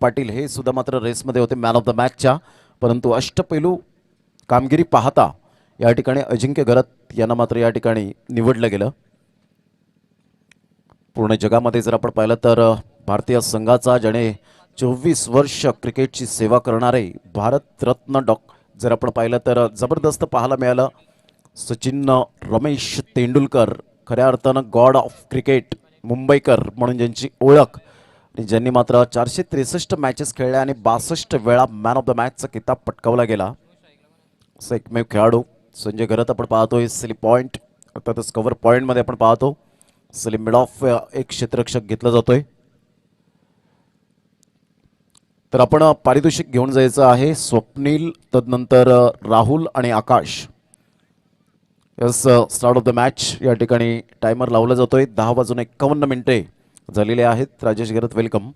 पाटील हे सुद्धा मात्र रेसमध्ये होते मॅन ऑफ द मॅचच्या, परंतु अष्टपैलू कामगिरी पाहता या ठिकाणी अजिंक्य घरत यांना मात्र या ठिकाणी निवडलं गेलं. पूर्ण जगामध्ये जर आपण पाहिलं तर भारतीय संघाचा ज्याने 24 वर्ष क्रिकेटची सेवा करणारे भारतरत्न जर आपण पाहिलं तर जबरदस्त पाहायला मिळालं. सचिन रमेश तेंडुलकर खऱ्या अर्थानं गॉड ऑफ क्रिकेट मुंबईकर म्हणून ज्यांची ओळख, ज्यांनी मात्र 463 मॅचेस खेळल्या आणि 62 वेळा मॅन ऑफ द मॅचचा किताब पटकावला गेला असं एकमेव खेळाडू संजय घरत आपण पाहतोय. सलीम पॉइंट अर्थातच कव्हर पॉइंटमध्ये आपण पाहतो सलीम मिड ऑफ एक क्षेत्ररक्षक घेतला जातोय. तर आपण पारितोषिक घेऊन जायचं आहे. स्वप्नील, तदनंतर राहुल आणि Akash. Yes, start of the match या ठिकाणी टायमर लावला जातोय. 10:51 झालेले आहेत. Rajesh Gharat welcome.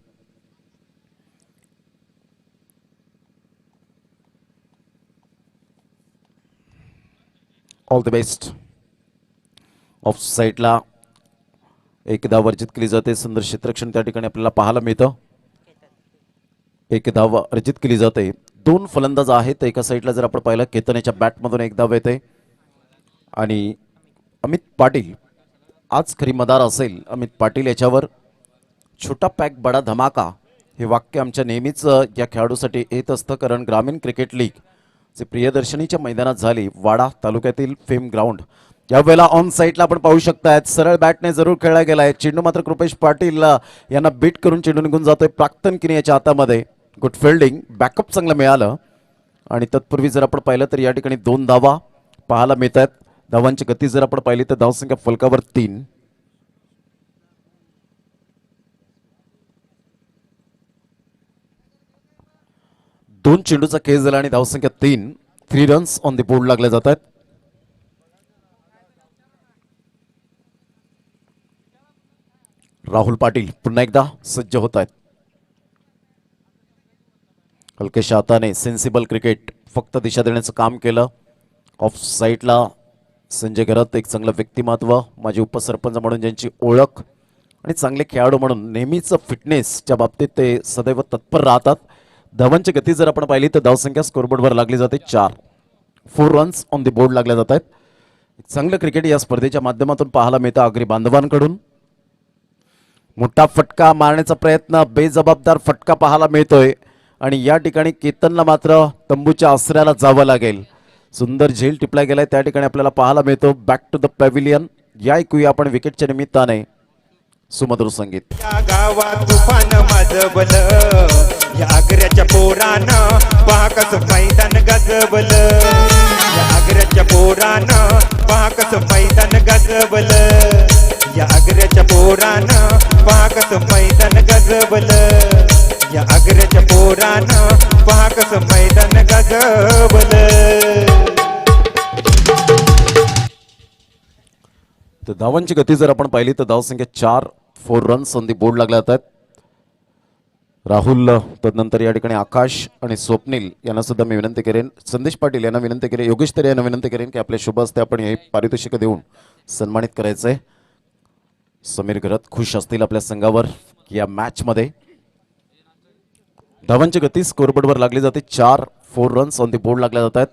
All the best. Off साईडला एक धाव अर्जित केली जाते. सुंदर क्षेत्ररक्षण त्या ठिकाणी आपल्याला पाहायला मिळतं. एक धाव अर्जित केली जाते. 2 फलंदाज आहेत एका साईडला. जर आपण पाहिलं केतन याच्या बॅटमधून एक धाव येते आणि अमित पाटील आज खरी मदार असेल. अमित पाटील याच्यावर छोटा पॅक बडा धमाका हे वाक्य आमच्या नेहमीच या खेळाडूसाठी येत असतं, कारण ग्रामीण क्रिकेट लीग जे प्रियदर्शनीच्या मैदानात झाली वाडा तालुक्यातील फेम ग्राउंड, यावेळेला ऑन साईडला आपण पाहू शकताय सरळ बॅटने जरूर खेळला गेलाय. चेंडू मात्र कृपेश पाटील यांना बीट करून चेंडू निघून जातोय प्राक्तन किनी याच्या हातामध्ये. गुड फिल्डिंग, बॅकअप चांगलं मिळालं. आणि तत्पूर्वी जर आपण पाहिलं तर या ठिकाणी 2 धावा पाहायला मिळत आहेत. धावांची गती जर आपण पाहिली तर धावसंख्या फलकावर 3. दोन चेंडूचा खेळ झाला आणि धावसंख्या 3. 3 रन्स ऑन द बोर्ड लागले जात आहेत. राहुल पाटील पुन्हा एकदा सज्ज होत आहेत. हलकेशा हाताने सेन्सिबल क्रिकेट फक्त दिशा देण्याचं काम केलं. ऑफ साईडला संजय घरत एक चांगलं व्यक्तिमत्व, माजी उपसरपंच म्हणून ज्यांची ओळख आणि चांगले खेळाडू म्हणून नेहमीच फिटनेसच्या बाबतीत ते सदैव तत्पर राहतात. धावांची गती जर आपण पाहिली तर धावसंख्या स्कोरबोर्डवर लागली जाते 4. 4 रन्स ऑन द बोर्ड लागले जात आहेत. चांगलं क्रिकेट या स्पर्धेच्या माध्यमातून पाहायला मिळतं आगरी बांधवांकडून. मोठा फटका मारण्याचा प्रयत्न, बेजबाबदार फटका पाहायला मिळतोय आणि या ठिकाणी केतनला मात्र तंबूच्या आसऱ्याला जावं लागेल. सुंदर झेल टिपला गेलाय त्या ठिकाणी आपल्याला पाहायला मिळतो. बॅक टू द पॅव्हिलियन या ऐकूया आपण विकेटच्या निमित्ताने सुमधुर संगीत. या गावात तुफान माजबल, या आग्र्याच्या पोरानं पहा कसं मैदान गाजबल. या आग्र्याच्या पोरानं पहा कसं मैदान गाजबल. या आग्र्याच्या पोरानं पहा कसं मैदान गाजबल. या आग्र्याच्या पोरानं पहा कसं मैदान गाजबल. तर धावांची गती जर आपण पाहिली तर धावसंख्या 4. 4 रन्स ऑन दी बोर्ड लागले जातात. राहुल, तदनंतर या ठिकाणी आकाश आणि स्वप्नील यांना सुद्धा मी विनंती करेन, संदेश पाटील यांना विनंती करेन, योगेश तरे यांना विनंती करेन की आपल्या शुभ हस्ते आपण हे पारितोषिक देऊन सन्मानित करायचंय. समीर घरत खुश असतील आपल्या संघावर या मॅचमध्ये. धावांची गती स्कोरबोर्डवर लागली जाते 4. 4 रन्स ऑन दी बोर्ड लागल्या जात आहेत.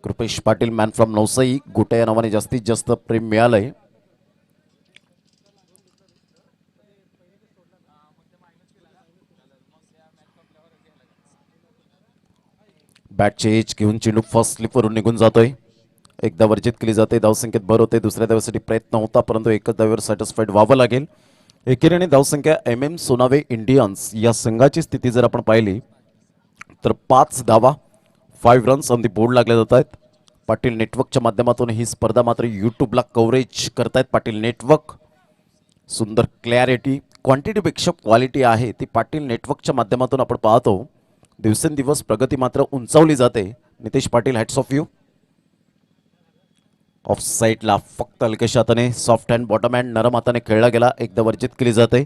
कृपेश पाटील मॅन फ्रॉम नवसाई गोट्या या नावाने जास्तीत जास्त प्रेम मिळालंय. बॅटचे एज घेऊन चेंडू फर्स्ट स्लिपवरून निघून जातोय. एकदा वर्जित केली जाते, धावसंख्येत भर होते. दुसऱ्या धावेसाठी प्रयत्न होता परंतु एकच धावेवर सॅटिस्फाईड व्हावं लागेल. एकेरीने धावसंख्या MM सोनावे इंडियन्स या संघाची स्थिती जर आपण पाहिली तर 5 धावा 5 रन्स ऑन दी बोर्ड लागले जात आहेत. पाटील नेटवर्कच्या माध्यमातून ही स्पर्धा मात्र यूट्यूबला कव्हरेज करतायत पाटील नेटवर्क. सुंदर क्लॅरिटी, क्वांटिटीपेक्षा क्वालिटी आहे ती पाटील नेटवर्कच्या माध्यमातून आपण पाहतो. दिवसेंदिवस प्रगती मात्र उंचावली जाते. Nitesh Patil, hats off you. Of साईडला फक्त हलकेशा हाताने सॉफ्ट हँड बॉटम हँड नरम हाताने खेळला गेला. एकदा वर्जित केली जाते.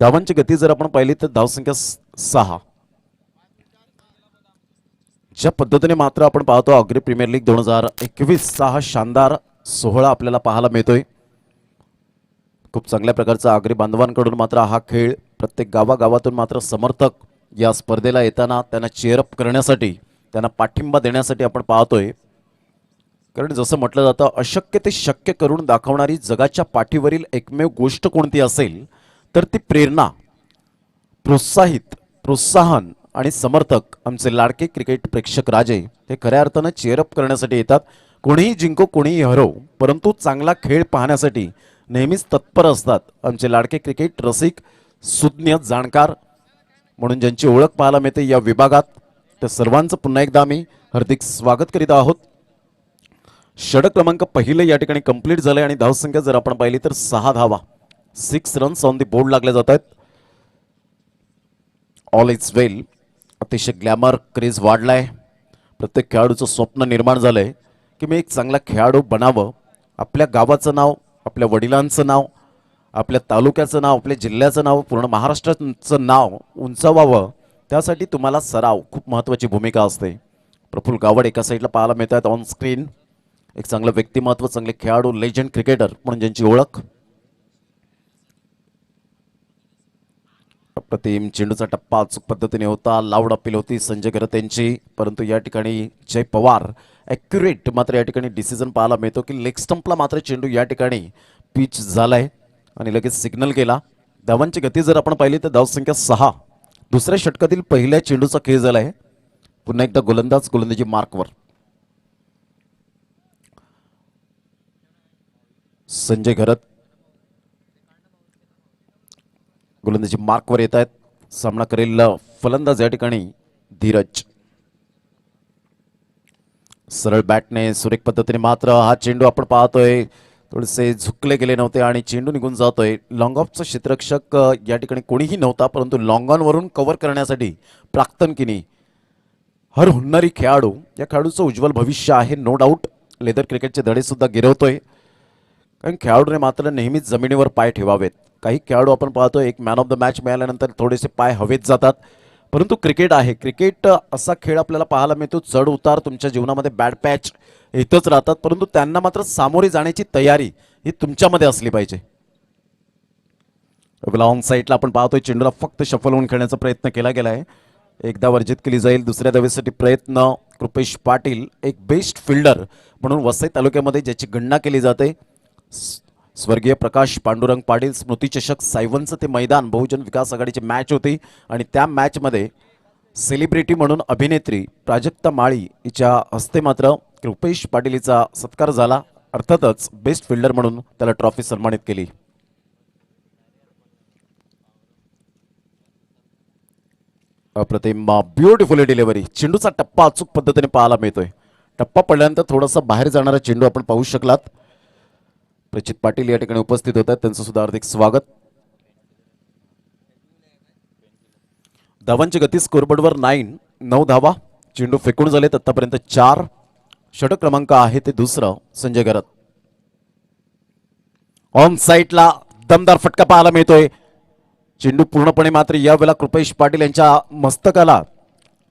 धावांची गती जर आपण पाहिली तर धावसंख्या 6. ज्या पद्धतीने मात्र आपण पाहतो आगरी प्रीमियर लीग 2021 हा शानदार सोहळा आपल्याला पाहायला मिळतोय. खूप चांगल्या प्रकारचा आगरी बांधवांकडून मात्र हा खेळ प्रत्येक गावागावातून मात्र समर्थक या स्पर्धेला येताना त्यांना चेअरअप करण्यासाठी, त्यांना पाठिंबा देण्यासाठी आपण पाहतोय. कारण जसं म्हटलं जातं, अशक्य ते शक्य करून दाखवणारी जगाच्या पाठीवरील एकमेव गोष्ट कोणती असेल तर ती प्रेरणा, प्रोत्साहन आणि समर्थक आमचे लाडके क्रिकेट प्रेक्षक राजे हे खऱ्या अर्थानं चेअरअप करण्यासाठी येतात. कोणीही जिंको कोणीही हरो, परंतु चांगला खेळ पाहण्यासाठी नेहमीच तत्पर असतात आमचे लाडके क्रिकेट रसिक, सुज्ञ, जाणकार म्हणून ज्यांची ओळख पाहायला मिळते या विभागात. त्या सर्वांचं पुन्हा एकदा आम्ही हार्दिक स्वागत करीत आहोत. षटक क्रमांक पहिले या ठिकाणी कंप्लीट झाले आणि धावसंख्या जर आपण पाहिली तर 6 धावा, 6 रन्स ऑन दी बोर्ड लागले जात आहेत. ऑल इज वेल. अतिशय ग्लॅमर क्रेज वाढलाय. प्रत्येक खेळाडूचं स्वप्न निर्माण झालंय की मी एक चांगला खेळाडू बनावं, आपल्या गावाचं नाव, आपल्या वडिलांचं नाव, आपल्या तालुक्याचं नाव, आपल्या जिल्ह्याचं नाव, पूर्ण महाराष्ट्राचं नाव उंचावावं. त्यासाठी तुम्हाला सराव खूप महत्त्वाची भूमिका असते. प्रफुल्ल गावड एका साईडला पाहायला मिळत आहेत ऑन स्क्रीन. एक चांगलं व्यक्तिमत्व, चांगले खेळाडू, लेजंड क्रिकेटर म्हणून ज्यांची ओळख. अप्रतिम चेंडूचा टप्पा अचूक पद्धतीने होता. लाऊड अपील होती संजय घरत यांची, परंतु या ठिकाणी जय पवार ॲक्युरेट मात्र या ठिकाणी डिसिजन पाहायला मिळतो की लेग स्टंपला मात्र चेंडू या ठिकाणी पिच झालाय आणि लगेच सिग्नल केला. धावांची गती जर आपण पाहिली तर धावसंख्या 6. दुसऱ्या षटकातील पहिल्या चेंडूचा खेळ झालाय. पुन्हा एकदा गोलंदाजी मार्कवर. संजय घरत गोलंदाजी मार्कवर येत आहेत. सामना करेल फलंदाज या ठिकाणी धीरज. सरळ बॅटने सुरेख पद्धतीने मात्र हा चेंडू आपण पाहतोय थोडेसे झुकले गेले नव्हते आणि चेंडू निघून जातोय. लॉंग ऑफचा क्षेत्ररक्षक या ठिकाणी कोणीही नव्हता, परंतु लॉंग ऑन वरून कव्हर करण्यासाठी प्राक्तन किनी हर हुन्नरी खेळाडू, या खेळाडूचं उज्ज्वल भविष्य आहे नो डाऊट. लेदर क्रिकेटचे धडे सुद्धा गिरवतोय. कारण खेळाडूने मात्र नेहमीच जमिनीवर पाय ठेवावेत. काही खेळाडू आपण पाहतोय एक मॅन ऑफ द मॅच मिळाल्यानंतर थोडेसे पाय हवेत जातात, परंतु क्रिकेट आहे. क्रिकेट असा खेळ आपल्याला पाहायला मिळतो, चढ उतार तुमच्या जीवनामध्ये बॅड पॅच येतच राहतात, परंतु त्यांना मात्र सामोरे जाण्याची तयारी ही तुमच्यामध्ये असली पाहिजे. ऑन साईडला आपण पाहतोय चेंडूला फक्त शफल होऊन खेळण्याचा प्रयत्न केला गेला आहे. एकदा वर्जित केली जाईल. दुसऱ्या धावेसाठी प्रयत्न. कृपेश पाटील एक बेस्ट फिल्डर म्हणून वसई तालुक्यामध्ये ज्याची गणना केली जाते. स्वर्गीय प्रकाश पांडुरंग पाटील स्मृतिचषक सायवनचं ते मैदान बहुजन विकास आघाडीची मॅच होती आणि त्या मॅचमध्ये सेलिब्रिटी म्हणून अभिनेत्री प्राजक्ता माळी हिच्या हस्ते मात्र कृपेश पाटील हिचा सत्कार झाला. अर्थातच बेस्ट फिल्डर म्हणून त्याला ट्रॉफी सन्मानित केली. अप्रतिम ब्युटिफुल डिलिव्हरी. चेंडूचा टप्पा अचूक पद्धतीने पाहायला मिळतोय. टप्पा पडल्यानंतर थोडासा बाहेर जाणारा चेंडू आपण पाहू शकलात. प्रचित पाटील या ठिकाणी उपस्थित होत आहेत, त्यांचं सुद्धा हार्दिक स्वागत. धावांची गती स्कोरबोर्डवर 9 धावा. चेंडू फेकून झालेत आतापर्यंत 4. षटक क्रमांक आहे ते दुसरं संजय घरत. ऑन साईडला दमदार फटका पाहायला मिळतोय. चेंडू पूर्णपणे मात्र यावेळेला कृपेश पाटील यांच्या मस्तकाला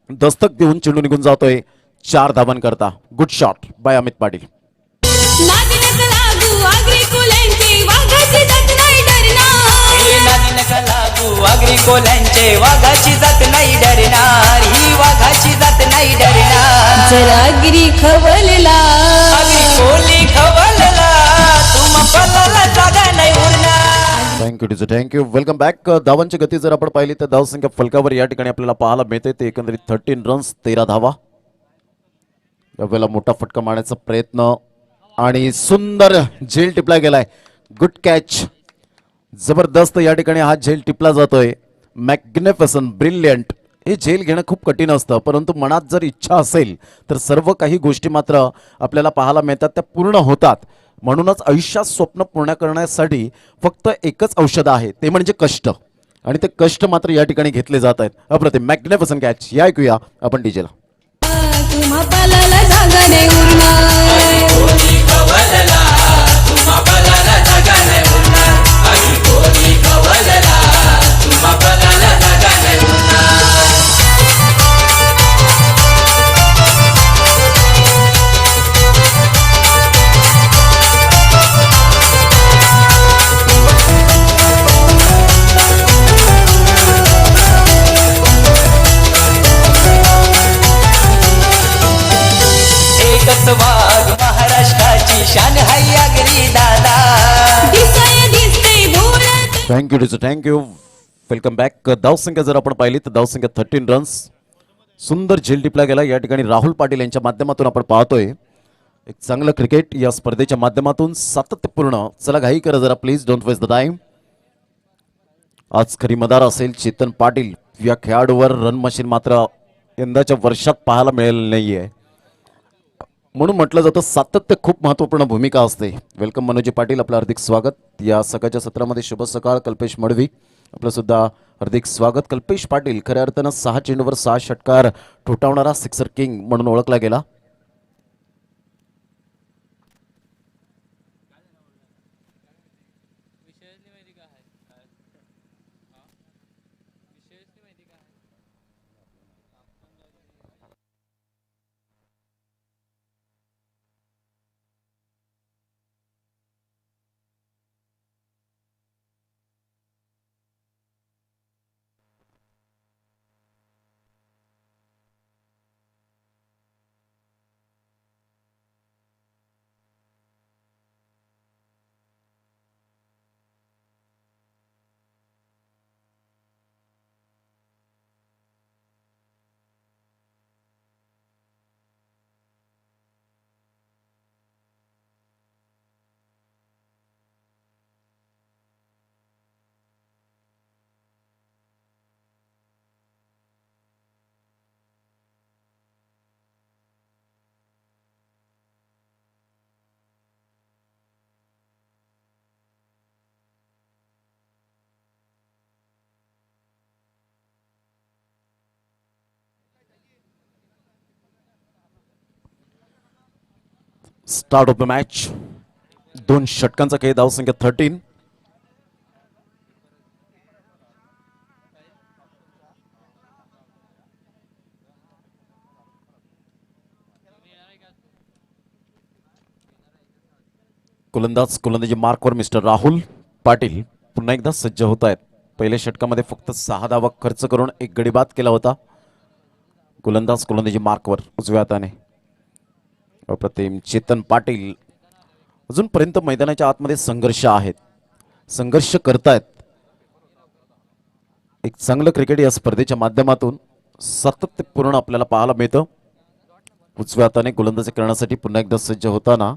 दस्तक देऊन चेंडू निघून जातोय 4 धावांकरता. Good shot by Amit Patil. वाघाची जात नाही डरणार, ही वाघाची जात नाही डरणार. जरागिरी खवलला कोली खवलला, तुम पल्ला जागा नाही उरणार. थँक्यू. Welcome back. धावांची गती जर आपण पाहिली तर धावसंख्या फलकावर या ठिकाणी आपल्याला पाहायला मिळते ते एकंदरीत 13 रन्स 13 धावा. यावेळेला मोठा फटका मारण्याचा प्रयत्न आणि सुंदर झेल टिपला गेलाय. Good catch. जबरदस्त या ठिकाणी हा झेल टिपला जातोय. Magnificent, brilliant. हे झेल घेणं खूप कठीण असतं, परंतु मनात जर इच्छा असेल तर सर्व काही गोष्टी मात्र आपल्याला पाहायला मिळतात, त्या पूर्ण होतात. म्हणूनच आयुष्यात स्वप्न पूर्ण करण्यासाठी फक्त एकच औषध आहे, ते म्हणजे कष्ट. आणि ते कष्ट मात्र या ठिकाणी घेतले जात आहेत. अप्रतिम मॅग्निफिसंट कॅच. या ऐकूया आपण डीजेला. तुम्हा पालाला जागा नाही उरणार. कोली खवलला, तुम पल्ला जागा नाही उरणार. कोली खवलला, तुम पल्ला जागा नाही उरणार. थँक्यू. Welcome back. धावसंख्या जर आपण पाहिली तर धावसंख्या 13 रन्स. सुंदर झेल टिपला गेला या ठिकाणी राहुल पाटील यांच्या माध्यमातून आपण पाहतोय एक चांगलं क्रिकेट या स्पर्धेच्या माध्यमातून सातत्यपूर्ण. चला घाई करा जरा please, don't waste the time. आज खरी मदार असेल चेतन पाटील. या खेळाडूवर रन मशीन मात्र यंदाच्या वर्षात पाहायला मिळालेलं नाहीये, म्हणून म्हटलं जातं सातत्य खूप महत्त्वपूर्ण भूमिका असते. वेलकम मनोजी पाटील, आपलं हार्दिक स्वागत या सकाळच्या सत्रामध्ये. शुभ सकाळ. कल्पेश मडवी, आपलं सुद्धा हार्दिक स्वागत. कल्पेश पाटील खऱ्या अर्थानं 6 चेंडूवर 6 षटकार ठोठावणारा सिक्सर किंग म्हणून ओळखला गेला. Start of the match. 2 षटकांचा खेळ. धावसंख्या 13. गोलंदाजी मार्कवर मिस्टर राहुल पाटील पुन्हा एकदा सज्ज होत आहेत. पहिल्या षटकामध्ये फक्त 6 धावा खर्च करून एक गडी बाद केला होता. गोलंदाजी मार्कवर उजव्या हाताने. अप्रतिम चेतन पाटील अजूनपर्यंत मैदानाच्या आतमध्ये संघर्ष आहेत, संघर्ष करतायत. एक चांगलं क्रिकेट या स्पर्धेच्या माध्यमातून सातत्यपूर्ण आपल्याला पाहायला मिळतं. उजव्या हाताने गोलंदाजी करण्यासाठी पुन्हा एकदा सज्ज होताना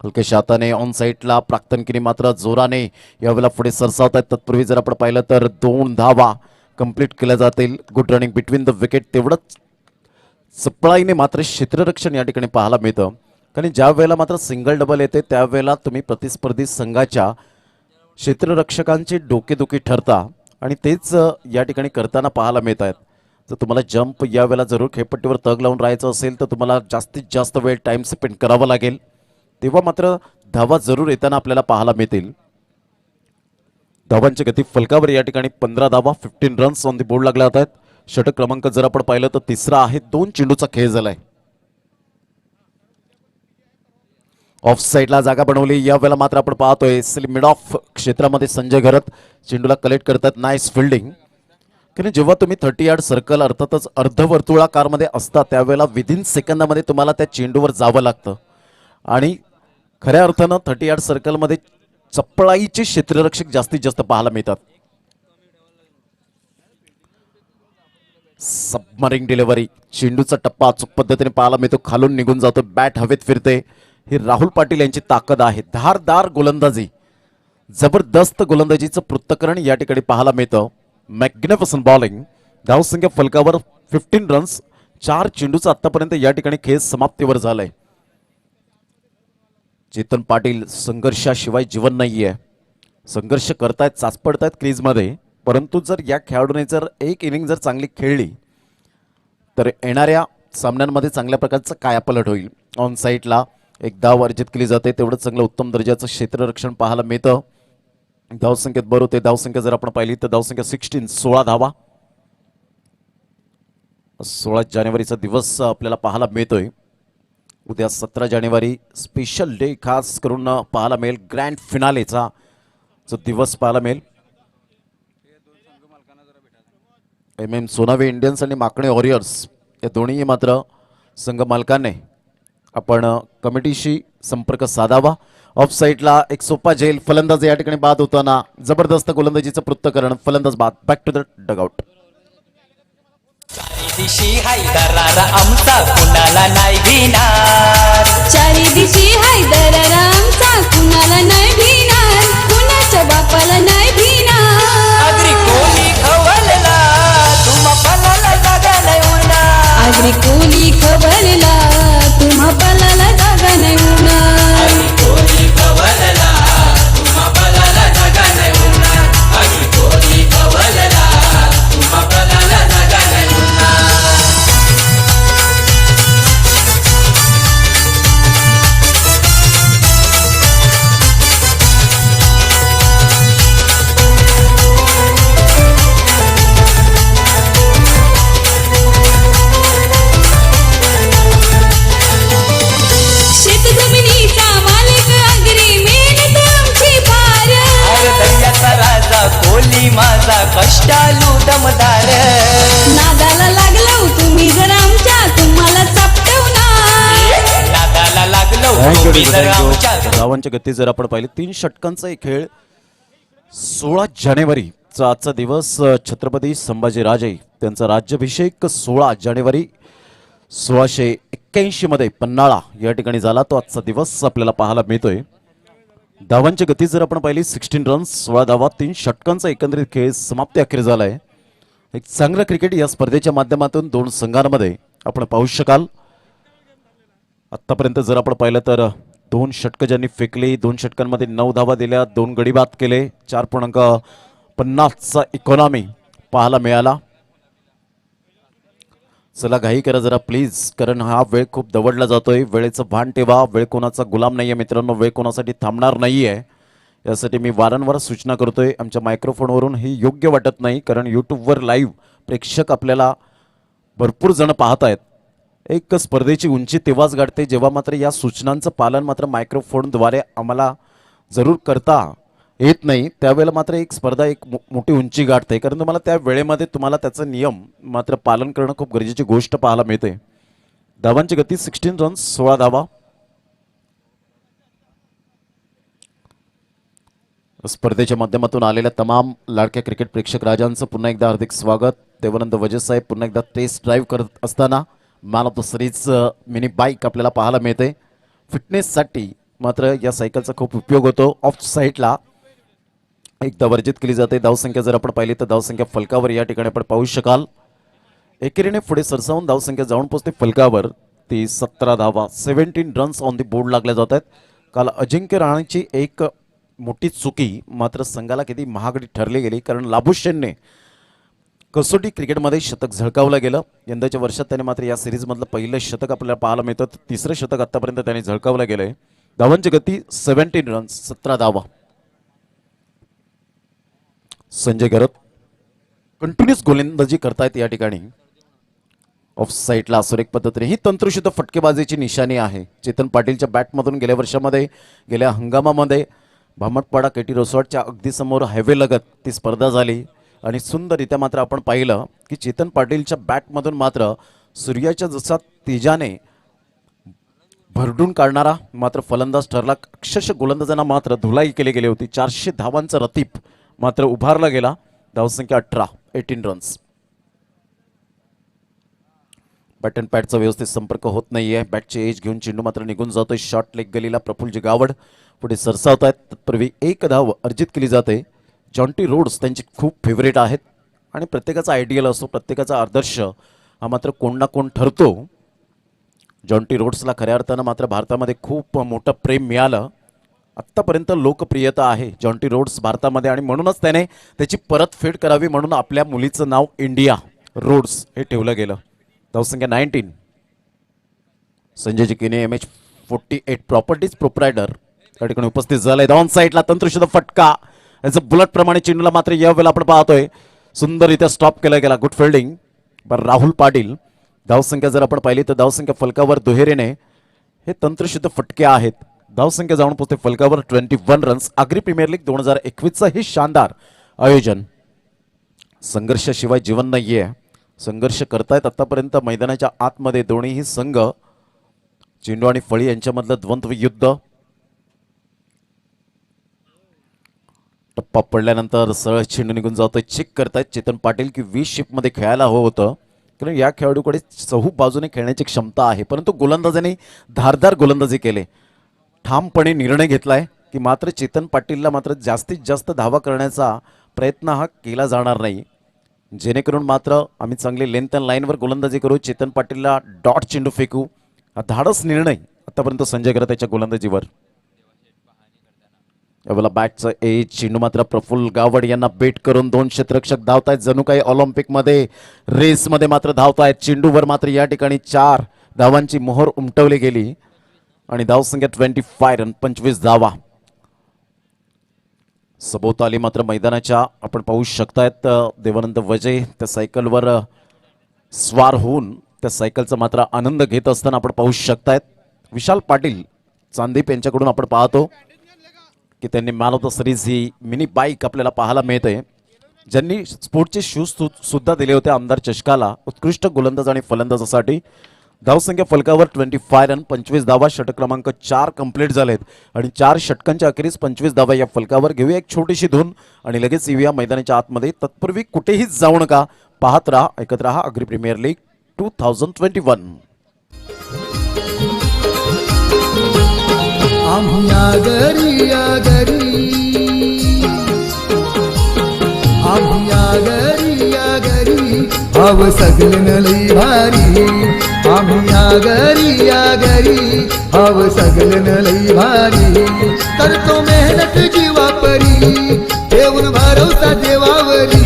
हलक्याशा हाताने ऑन साईडला प्राक्तनकिनी मात्र जोराने यावेळेला पुढे सरसावत आहेत. तत्पूर्वी जर आपण पाहिलं तर 2 धावा कंप्लीट केल्या जातील. Good running between the wicket. तेवढंच चपळाईने मात्र क्षेत्ररक्षण या ठिकाणी पाहायला मिळतं, कारण ज्या वेळेला मात्र सिंगल डबल येते त्यावेळेला तुम्ही प्रतिस्पर्धी संघाच्या क्षेत्ररक्षकांची डोकेदुखी ठरता आणि तेच या ठिकाणी करताना पाहायला मिळत आहेत. जर तुम्हाला जंप यावेळेला जरूर खेळपट्टीवर तग लावून राहायचं असेल तर तुम्हाला जास्तीत जास्त वेळ टाइम स्पेंड करावा लागेल, तेव्हा मात्र धावा जरूर येताना आपल्याला पाहायला मिळतील. धावांची गती फलकावर या ठिकाणी 15 धावा 15 रन्स ऑन दी बोर्ड लागल्या जात आहेत. षटक क्रमांक जर आपण पाहिलं तर 3रा आहे. 2 चेंडूचा खेळ झालाय. ऑफ साईडला जागा बनवली. यावेळेला मात्र आपण पाहतोय मिड ऑफ क्षेत्रामध्ये संजय घरत चेंडूला कलेक्ट करतात. Nice fielding. कारण जेव्हा तुम्ही 30 यार्ड सर्कल अर्थातच अर्धवर्तुळाकारमध्ये असता त्यावेळेला विदिन सेकंदामध्ये तुम्हाला त्या चेंडूवर जावं लागतं आणि खऱ्या अर्थानं 30 यार्ड सर्कलमध्ये चपळाईचे क्षेत्ररक्षक जास्तीत जास्त पाहायला मिळतात. सबमरिंग डिलिव्हरी. चेंडूचा टप्पा अचूक पद्धतीने पाहायला मिळतो. खालून निघून जातो. बॅट हवेत फिरते. ही राहुल पाटील यांची ताकद आहे. धारदार गोलंदाजी, जबरदस्त गोलंदाजीचं पृथक्करण या ठिकाणी पाहायला मिळतं. Magnificent bowling. धावसंख्या फलकावर 15 रन्स. 4 चेंडूचा आतापर्यंत या ठिकाणी खेळ समाप्तीवर झालाय. चेतन पाटील संघर्षाशिवाय जीवन नाहीये. संघर्ष करतायत, चाचपडतायत क्रीजमध्ये, परंतु जर या खेळाडूने जर एक इनिंग जर चांगली खेळली तर येणाऱ्या सामन्यांमध्ये चांगल्या प्रकारचं कायापलट होईल. ऑन साईडला एक धाव अर्जित केली जाते. तेवढं चांगलं उत्तम दर्जाचं क्षेत्ररक्षण पाहायला मिळतं. धावसंख्येत बरं होते. धावसंख्या जर आपण पाहिली तर धावसंख्या 16 धावा. 16 जानेवारीचा दिवस आपल्याला पाहायला मिळतोय. उद्या 17 जानेवारी स्पेशल डे खास करून पाहायला मिळेल. ग्रँड फिनालेचा जो दिवस पाहायला मिळेल. MM सोनावे इंडियन्स आणि माकणे वॉरियर्स या दोन्ही मात्र संघ मालकाने आपण कमिटीशी संपर्क साधावा. ऑफ साईडला एक सोपा झेल, फलंदाज या ठिकाणी बाद होताना जबरदस्त गोलंदाजीचं पृथ्थकरण, फलंदाज बाद. Back to the dugout. दिशी हाय दरारा आमचा कुणाला नाही भिणार. चारी दिशी हैदर रामचा कुणाला नाही भिणार, कुणाच्या बापाला नाही भिणार. अगरी कोणी खवलला तुम्हा पणाला जागा नाही उरणार. आगरी कोली खवलला तुम्हा पलाला जागा नाही उरणार. कोणी कवलला तुम्हा बलाला जागा नाही उरणार. अगदी कोणी कवलला तुम्हा बलाला जागा नाही उरणार. शेत जमिनीचा मालिक आगरी मेहनत आमची फार. अरे दर्याचा राजा कोली माझा कष्टालू दमदार. नादाला लागलो तुम्ही जर आमच्या तुम्हाला चपटवणार. नादाला लागलो तुम्ही जर आमच्या. धावांची गती जर आपण पाहिली, 3 षटकांचा एक खेळ. 16 जानेवारीचा आजचा दिवस. छत्रपती संभाजीराजे त्यांचा राज्याभिषेक 16 जानेवारी 1681 मध्ये पन्हाळा या ठिकाणी झाला. तो आजचा दिवस आपल्याला पाहायला मिळतोय. धावांची गती जर आपण पाहिली, 16 रन्स 16 धावा, 3 षटकांचा एकंदरीत खेळ समाप्ती अखेर झालाय. एक चांगलं क्रिकेट या स्पर्धेच्या माध्यमातून 2 संघांमध्ये आपण पाहू शकाल. आतापर्यंत जर आपण पाहिलं तर 2 षटकं ज्यांनी फेकली, 2 षटकांमध्ये 9 धावा दिल्या, 2 गडी बाद केले, 4.50चा इकॉनॉमी पाहायला मिळाला. चला घाई करा जरा प्लीज, कारण हा वेळ खूप दवडला जातोय. वेळेचं भान ठेवा. वेळ कोणाचा गुलाम नाहीये मित्रांनो, वेळ कोणासाठी थांबणार नाहीये. यासाठी मी वारंवार सूचना करतोय. आमच्या मायक्रोफोनवरून ही योग्य वाटत नाही, कारण यूट्यूबवर लाईव्ह प्रेक्षक आपल्याला भरपूर जण पाहत आहेत. एक स्पर्धेची उंची तेव्हाच गाठते जेव्हा मात्र या सूचनांचं पालन मात्र मायक्रोफोनद्वारे आम्हाला जरूर करता येत नाही. त्यावेळेला मात्र एक स्पर्धा एक मोठी उंची गाठते, कारण तुम्हाला त्या वेळेमध्ये तुम्हाला त्याचं नियम मात्र पालन करणं खूप गरजेची गोष्ट पाहायला मिळते. धावांची गती 16 रन्स 16 धावा. स्पर्धेच्या माध्यमातून आलेल्या तमाम लाडक्या क्रिकेट प्रेक्षक राजांचं पुन्हा एकदा हार्दिक स्वागत. देवानंद वजे साहेब पुन्हा एकदा टेस्ट ड्राईव्ह करत असताना man of the series mini bike आपल्याला पाहायला मिळते. फिटनेससाठी मात्र या सायकलचा खूप उपयोग होतो. ऑफ साईडला एकदा वर्जित केली जाते. धावसंख्या जर आपण पाहिली तर धावसंख्या फलकावर या ठिकाणी आपण पाहू शकाल. एकेरीने पुढे सरसावून धावसंख्या जाऊन पोहोचते फलकावर. ती 17 धावा, 17 रन्स ऑन दी बोर्ड लागल्या जात आहेत. काल अजिंक्य रहाणेची एक मोठी चुकी मात्र संघाला किती महागडी ठरली गेली, कारण लाबुशेनने कसोटी क्रिकेटमध्ये शतक झळकावलं गेलं. यंदाच्या वर्षात त्याने मात्र या सिरीजमधलं पहिलं शतक आपल्याला पाहायला मिळतं. 3रं शतक आतापर्यंत त्याने झळकावलं गेलंय. धावांची गती 17 रन्स 17 धावा. संजय गरत कंटिन्युअस गोलंदाजी करतायत या ठिकाणी. ऑफ साईडला सुरेख पद्धतीने ही तंत्रशुद्ध फटकेबाजीची निशाणी आहे. चेतन पाटीलच्या बॅटमधून गेल्या वर्षामध्ये गेल्या हंगामामध्ये भामटपाडा केटी रिसॉर्टच्या अगदी समोर हायवे लगत ती स्पर्धा झाली आणि सुंदररित्या मात्र आपण पाहिलं की चेतन पाटीलच्या बॅटमधून मात्र सूर्याच्या जसा तेजाने भरडून काढणारा मात्र फलंदाज ठरला. अक्षरशः गोलंदाजांना मात्र धुलाई केली गेली होती. 400 धावांचा रतीप मात्र उभारला गेला. धावसंख्या 18 रन्स. बॅट अँड पॅडचा व्यवस्थित संपर्क होत नाहीये. बॅटची एज घेऊन चेंडू मात्र निघून जातोय. शॉर्ट लेग गलीला प्रफुल्लजी गावड पुढे सरसावत आहेत. तत्पूर्वी 1 धाव अर्जित केली जाते. जॉन्टी रोड्स त्यांचे खूप फेवरेट आहेत आणि प्रत्येकाचा आयडियल असतो, प्रत्येकाचा आदर्श हा मात्र कोण ना कोण ठरतो. जॉन्टी रोड्सला खऱ्या अर्थानं मात्र भारतामध्ये खूप मोठं प्रेम मिळालं. आत्तापर्यंत लोकप्रियता आहे जॉन्टी रोड्स भारतामध्ये आणि म्हणूनच त्याने त्याची परतफेड करावी म्हणून आपल्या मुलीचं नाव इंडिया रोड्स हे ठेवलं गेलं. धावसंख्या 19. संजय जिकिने MH48 प्रॉपर्टीज प्रोप्रायटर या ठिकाणी उपस्थित झालाय. ऑन साईडला तंत्रशुद्ध फटका याचं बुलेट प्रमाणे चेंडूला मात्र यावेळेला आपण पाहतोय सुंदररित्या स्टॉप केला गेला. गुड फिल्डिंग बरं राहुल पाटील. धावसंख्या जर आपण पाहिली तर धावसंख्या फलकावर दुहेरीने हे तंत्रशुद्ध फटके आहेत. धावसंख्या जाऊन पोहोचते फलकावर 21 रन्स. आगरी प्रीमियर लीग 2021चं हे शानदार आयोजन. संघर्षाशिवाय जीवन नाहीये. संघर्ष करतायत आतापर्यंत मैदानाच्या आतमध्ये दोन्हीही संघ. चेंडू आणि फळी यांच्यामधलं द्वंद्व युद्ध. टप्पा पडल्यानंतर सरळ चेंडू निघून जातोय. चेक करतायत चेतन पाटील की 20 शिफ्टमध्ये खेळायला हवं होतं, कारण या खेळाडूकडे चहू बाजूने खेळण्याची क्षमता आहे, परंतु गोलंदाजाने धारदार गोलंदाजी केले. ठामपणे निर्णय घेतलाय की मात्र चेतन पाटीलला मात्र जास्तीत जास्त धावा करण्याचा प्रयत्न हा केला जाणार नाही, जेणेकरून मात्र आम्ही चांगली लेंथ अँड लाईनवर गोलंदाजी करू, चेतन पाटीलला डॉट चेंडू फेकू. हा धाडस निर्णय आतापर्यंत संजय करत त्याच्या गोलंदाजीवर. यावेळेला बॅटचं एज चेंडू मात्र प्रफुल्ल गावड यांना बेट करून 2 क्षेत्ररक्षक धावतायत. जणू काही ऑलिम्पिकमध्ये रेसमध्ये मात्र धावतायत. चेंडूवर मात्र या ठिकाणी 4 धावांची मोहर उमटवली गेली आणि धावसंख्या 25 रन 25 धावा. सभोवताली मात्र मैदानाच्या आपण पाहू शकतायत देवानंद वजय त्या सायकलवर स्वार होऊन त्या सायकलचा मात्र आनंद घेत असताना आपण पाहू शकतायत. विशाल पाटील चांदीप यांच्याकडून आपण पाहतो की त्यांनी man of the series he mini bike आपल्याला पाहायला मिळते, ज्यांनी स्पोर्टचे शूज सुद्धा दिले होते आमदार चषकाला उत्कृष्ट गोलंदाज आणि फलंदाजासाठी. धावसंख्या फलकावर 25 रन 25 धावा. षटक क्रमांक 4 कंप्लीट झालेत आणि 4 षटकांच्या अखेरीस 25 धावा या फलकावर. घेऊया एक छोटीशी धून आणि लगेच येऊया मैदानाच्या आतमध्ये. तत्पूर्वी कुठेही जाऊ नका, पाहत राहा, ऐकत राहा अग्री प्रीमियर लीग 2021. आम्ही आगरी आगरी आम्ही आगरी आगरी हव सगळं लई भारी. आम्ही आगरी आगरी हव सगळं लई भारी. करतो मेहनत जीवापरी देऊन भरवसा देवावरी.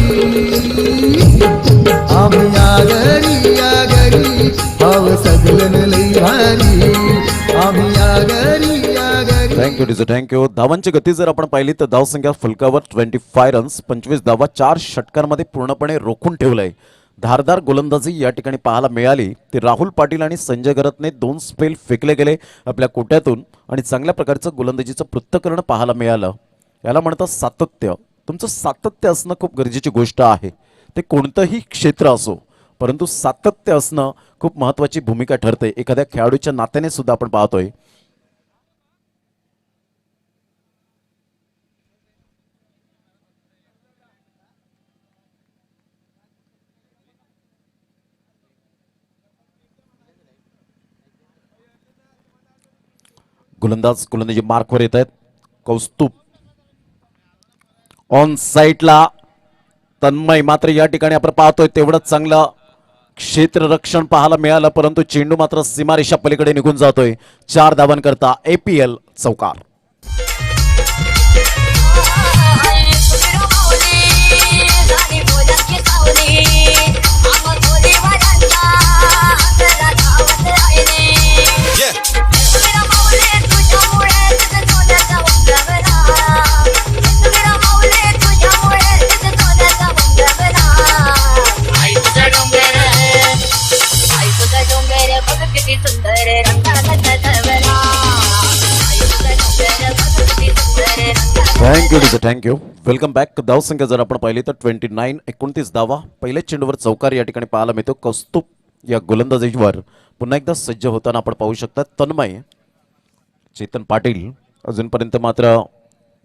आम्ही आगरी आगरी हव सगळं लई भारी. आम्ही आगरी थँक्यू डिझो थँक्यू. धावांची गती जर आपण पाहिली तर धावसंख्या फलकावर 25 रन्स 25 धावा. 4 षटकांमध्ये पूर्णपणे रोखून ठेवलंय. धारदार गोलंदाजी या ठिकाणी पाहायला मिळाली. ते राहुल पाटील आणि संजय गरतने 2 स्पेल फेकले गेले आपल्या कोट्यातून आणि चांगल्या प्रकारचं गोलंदाजीचं पृथक्करण पाहायला मिळालं. याला म्हणतात सातत्य. तुमचं सातत्य असणं खूप गरजेची गोष्ट आहे. ते कोणतंही क्षेत्र असो, परंतु सातत्य असणं खूप महत्त्वाची भूमिका ठरते. एखाद्या खेळाडूच्या नात्याने सुद्धा आपण पाहतोय. गोलंदाजी मार्कवर येत आहेत. कौस्तुभ ऑन साईडला तन्मय. मात्र या ठिकाणी आपण पाहतोय तेवढंच चांगलं क्षेत्ररक्षण पाहायला मिळालं, परंतु चेंडू मात्र सीमारेषा पलीकडे निघून जातोय. 4 धावांकरता APL चौकार. थँक्यू डिझो थँक्यू. Welcome back. धावसंख्या जर आपण पाहिली तर 29 29 धावा. पहिल्याच चेंडूवर चौकार या ठिकाणी पाहायला मिळतो. कौस्तुभ या गोलंदाजीवर पुन्हा एकदा सज्ज होताना आपण पाहू शकता. तन्मय, चेतन पाटील. अजूनपर्यंत मात्र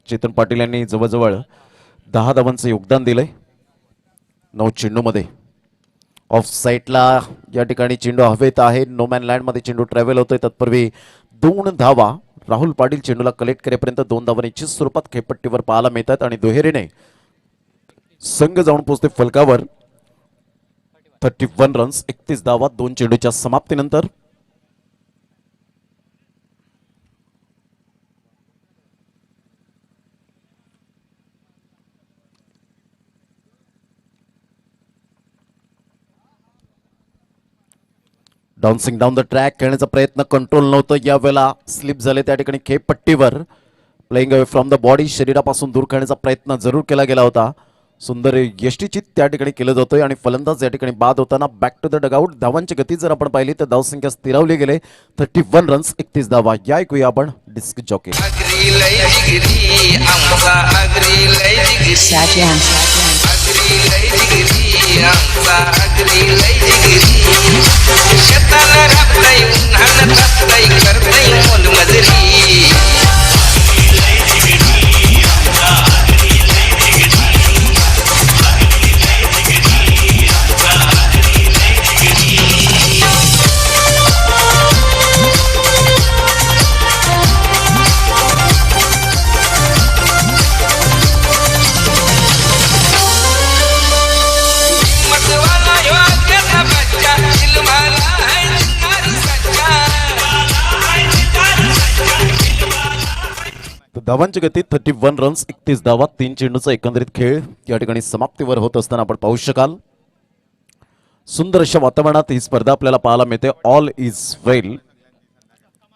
चेतन पाटील यांनी जवळजवळ 10 धावांचं योगदान दिलंय 9 चेंडूमध्ये. ऑफ साईडला या ठिकाणी चेंडू हवेत आहे. नो मॅन लँडमध्ये चेंडू ट्रॅव्हल होतोय. तत्पूर्वी 2 धावा. राहुल पाटील चेंडूला कलेक्ट करेपर्यंत 2 धावा निश्चित स्वरूपात खेळपट्टीवर पाहायला मिळतात आणि दुहेरीने संघ जाऊन पोहोचते फलकावर. 31 रन्स 31 धावा 2 चेंडूच्या समाप्तीनंतर. डाउन्सिंग डाऊन द ट्रॅक खेळण्याचा प्रयत्न कंट्रोल नव्हतं. यावेळेला स्लिप झाले त्या ठिकाणी खेळपट्टीवर. Playing away from the body, शरीरापासून दूर खेळण्याचा प्रयत्न जरूर केला गेला होता. सुंदर यष्टीचित त्या ठिकाणी केलं जातोय आणि फलंदाज या ठिकाणी बाद होताना बॅक टू द डगआउट. धावांची गती जर आपण पाहिली तर धावसंख्या स्थिरावली गेले. 31 रन्स 31 धावा. या ऐकूया आपण डिस्क जॉकी. शेताला राबता येऊन मेहनत असतंय करतंय मोलमजुरी मतवाला योग्य था बच्चा दिलवाला है नारी सच्चा तर धावांची गती 31 रन्स 31 धावा 3 चेंडूचा एकंदरीत खेळ या ठिकाणी समाप्तीवर होत असताना आपण पाहू शकाल. सुंदर अशा वातावरणात ही स्पर्धा आपल्याला पाहायला मिळते. ऑल इज वेल.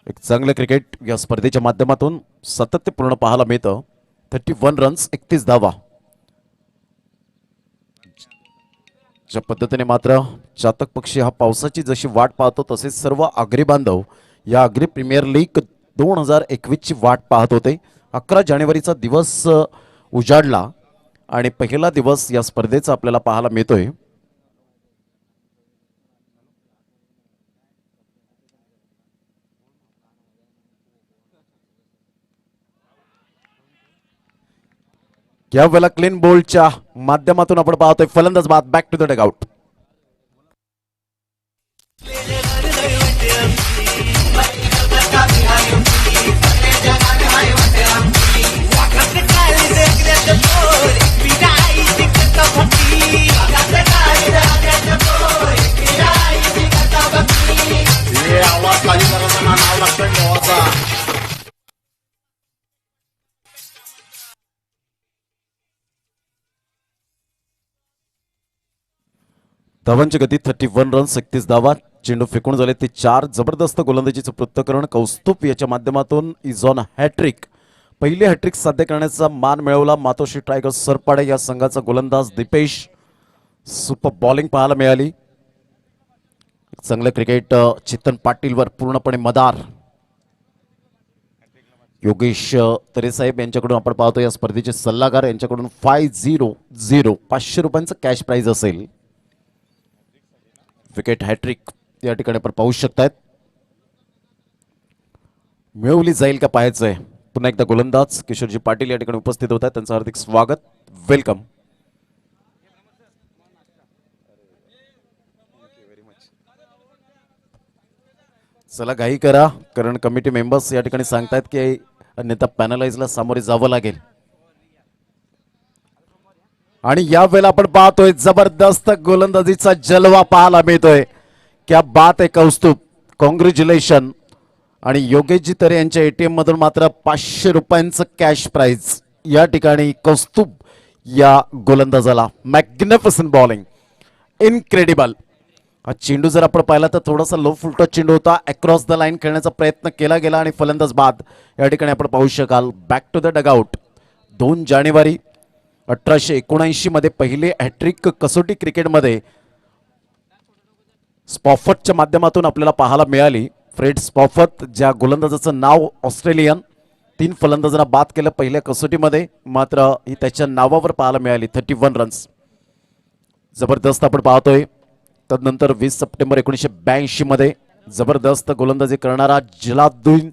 एक चांगलं क्रिकेट या स्पर्धेच्या माध्यमातून सातत्यपूर्ण पाहायला मिळतं. 31 रन्स 31 धावा. ज्या पद्धतीने मात्र चातक पक्षी हा पावसाची जशी वाट पाहतो तसेच सर्व आगरी बांधव या आगरी प्रीमियर लीग 2021 ची वाट पाहत होते. 11 जानेवारीचा दिवस उजाडला आणि पहिला दिवस या स्पर्धेचा आपल्याला पाहायला मिळतोय. यावेळेला क्लीन बोल्डच्या माध्यमातून आपण पाहतोय फलंदाज बाद बॅक टू द डगआउट. धावांची गती 31 रन्स 31 धावा. चेंडू फेकून झाले ते 4. जबरदस्त गोलंदाजीचं पृथक्करण कौस्तुभ याच्या माध्यमातून इज ऑन हॅट्रिक. पहिली हॅट्रिक साध्य करण्याचा मान मिळवला मातोश्री टायगर्स सरपाडे या संघाचा गोलंदाज दीपेश. सुपर बॉलिंग पाहायला मिळाली. चांगलं क्रिकेट चेतन पाटीलवर पूर्णपणे मदार. योगेश तरेसाहेब यांच्याकडून आपण पाहतो या स्पर्धेचे सल्लागार यांच्याकडून 500 500 रुपयांचं कॅश प्राइज असेल. विकेट हॅट्रिक या ठिकाणी आपण पाहू शकतायत. मिळवली जाईल का पाहायचंय. पुन्हा एकदा गोलंदाज किशोरजी पाटील या ठिकाणी उपस्थित होत आहेत. त्यांचं हार्दिक स्वागत. वेलकम. चला घाई करा कारण कमिटी मेंबर्स या ठिकाणी सांगतायत की अन्यथा पॅनलाइजला सामोरे जावं लागेल. आणि यावेळेला आपण पाहतोय जबरदस्त गोलंदाजीचा जलवा पाहायला मिळतोय. क्या बात आहे कौस्तुभ. कॉंग्रॅच्युलेशन. आणि योगेशजी तरे यांच्या एटीएम मधून मात्र 500 रुपयांचं कॅश प्राइज या ठिकाणी कौस्तुभ या गोलंदाजाला. Magnificent bowling. इनक्रेडिबल. हा चेंडू जर आपण पाहिला तर थोडासा लो फुलटॉ चेंडू होता. अक्रॉस द लाईन खेळण्याचा प्रयत्न केला गेला आणि फलंदाज बाद या ठिकाणी आपण पाहू शकाल. Back to the dugout. 2 जानेवारी 1879 मध्ये पहिले हॅट्रिक कसोटी क्रिकेटमध्ये स्पॉफर्टच्या माध्यमातून आपल्याला पाहायला मिळाली. फ्रेड स्पॉफर्ट ज्या गोलंदाजाचं नाव ऑस्ट्रेलियन. 3 फलंदाजांना बाद केलं पहिल्या कसोटीमध्ये मात्र ही त्याच्या नावावर पाहायला मिळाली. 31 रन्स. जबरदस्त आपण पाहतोय. तदनंतर 20 सप्टेंबर 1982 मध्ये जबरदस्त गोलंदाजी करणारा जलालुद्दीन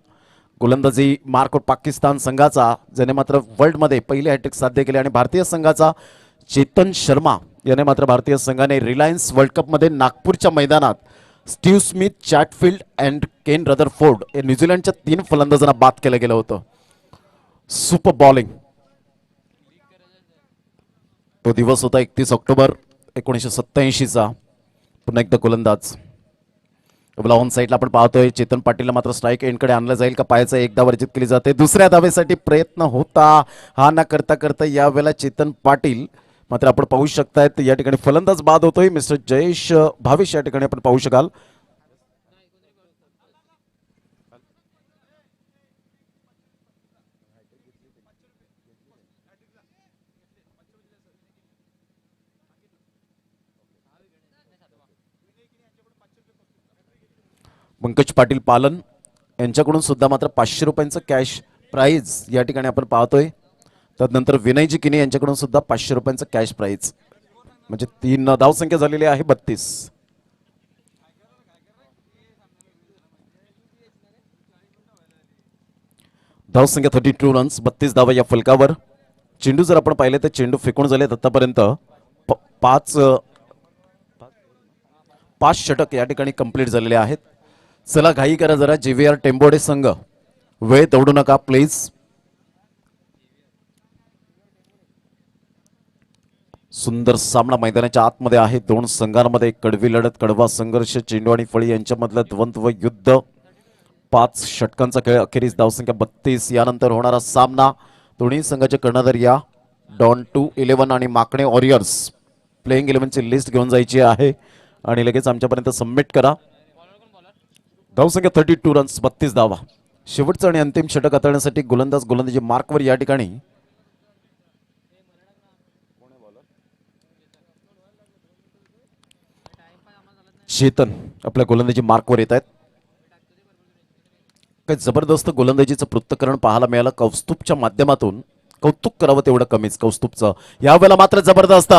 गोलंदाजी मार्क पाकिस्तान संघाचा ज्याने मात्र वर्ल्डमध्ये पहिले हॅट्रिक साध्य केले. आणि भारतीय संघाचा चेतन शर्मा याने मात्र भारतीय संघाने रिलायन्स वर्ल्ड कपमध्ये नागपूरच्या मैदानात Steve Smith, Chatfield and Ken Rutherford या न्यूझीलंडच्या 3 फलंदाजांना बाद केलं गेलं होतं. Super bowling. तो दिवस होता 31 ऑक्टोबर 1987चा. पुन्हा एकदा गोलंदाज ऑन साईडला आपण पाहतोय. चेतन पाटीलला मात्र स्ट्राईक एंडकडे आणलं जाईल का पाहायचं. एकदा वर्जित केली जाते. दुसऱ्या धावेसाठी प्रयत्न होता. हा ना करता करता यावेळेला चेतन पाटील मात्र आपण पाहू शकतायत या ठिकाणी फलंदाज बाद होतोय. मिस्टर जयेश भावेश या ठिकाणी आपण पाहू शकाल. पंकज पाटील पालन यांच्याकडून सुद्धा मात्र 500 रुपयांचं कॅश प्राइज या ठिकाणी आपण पाहतोय. तदनंतर विनयजी किनी यांच्याकडून सुद्धा 500 रुपयांचं कॅश प्राइज. म्हणजे 3 धावसंख्या झालेली आहे 32. धावसंख्या 32 रन्स, 32 धावा या फलकावर. चेंडू जर आपण पाहिले तर चेंडू फेकून झालेत आतापर्यंत पाच षटक या ठिकाणी कंप्लीट झालेले आहेत. चला घाई करा जरा. JVR टेंबोडे संघ वेळ दौडू नका प्लीज. सुंदर सामना मैदानाच्या आतमध्ये आहे. दोन संघांमध्ये कडवी लढत, कडवा संघर्ष, चेंडू आणि फळी यांच्यामधलं द्वंद्व युद्ध. 5 षटकांचा खेळ, अखेरीस धावसंख्या 32. यानंतर होणारा सामना दोन्ही संघाचे कर्णधार या डॉन 2-11 आणि माकणे वॉरियर्स प्लेइंग 11ची लिस्ट घेऊन जायची आहे आणि लगेच आमच्यापर्यंत सबमिट करा. धावसंख्या 32 रन्स, 32 धावा. शेवटचं आणि अंतिम षटक हाताळण्यासाठी गोलंदाजी मार्कवर या ठिकाणी चेतन आपल्या गोलंदाजी मार्कवर येत आहेत. काही जबरदस्त गोलंदाजीचं पृथक्करण पाहायला मिळालं कौस्तुभच्या माध्यमातून. कौतुक करावं तेवढं कमीच कौस्तुभचं. यावेळेला मात्र जबरदस्त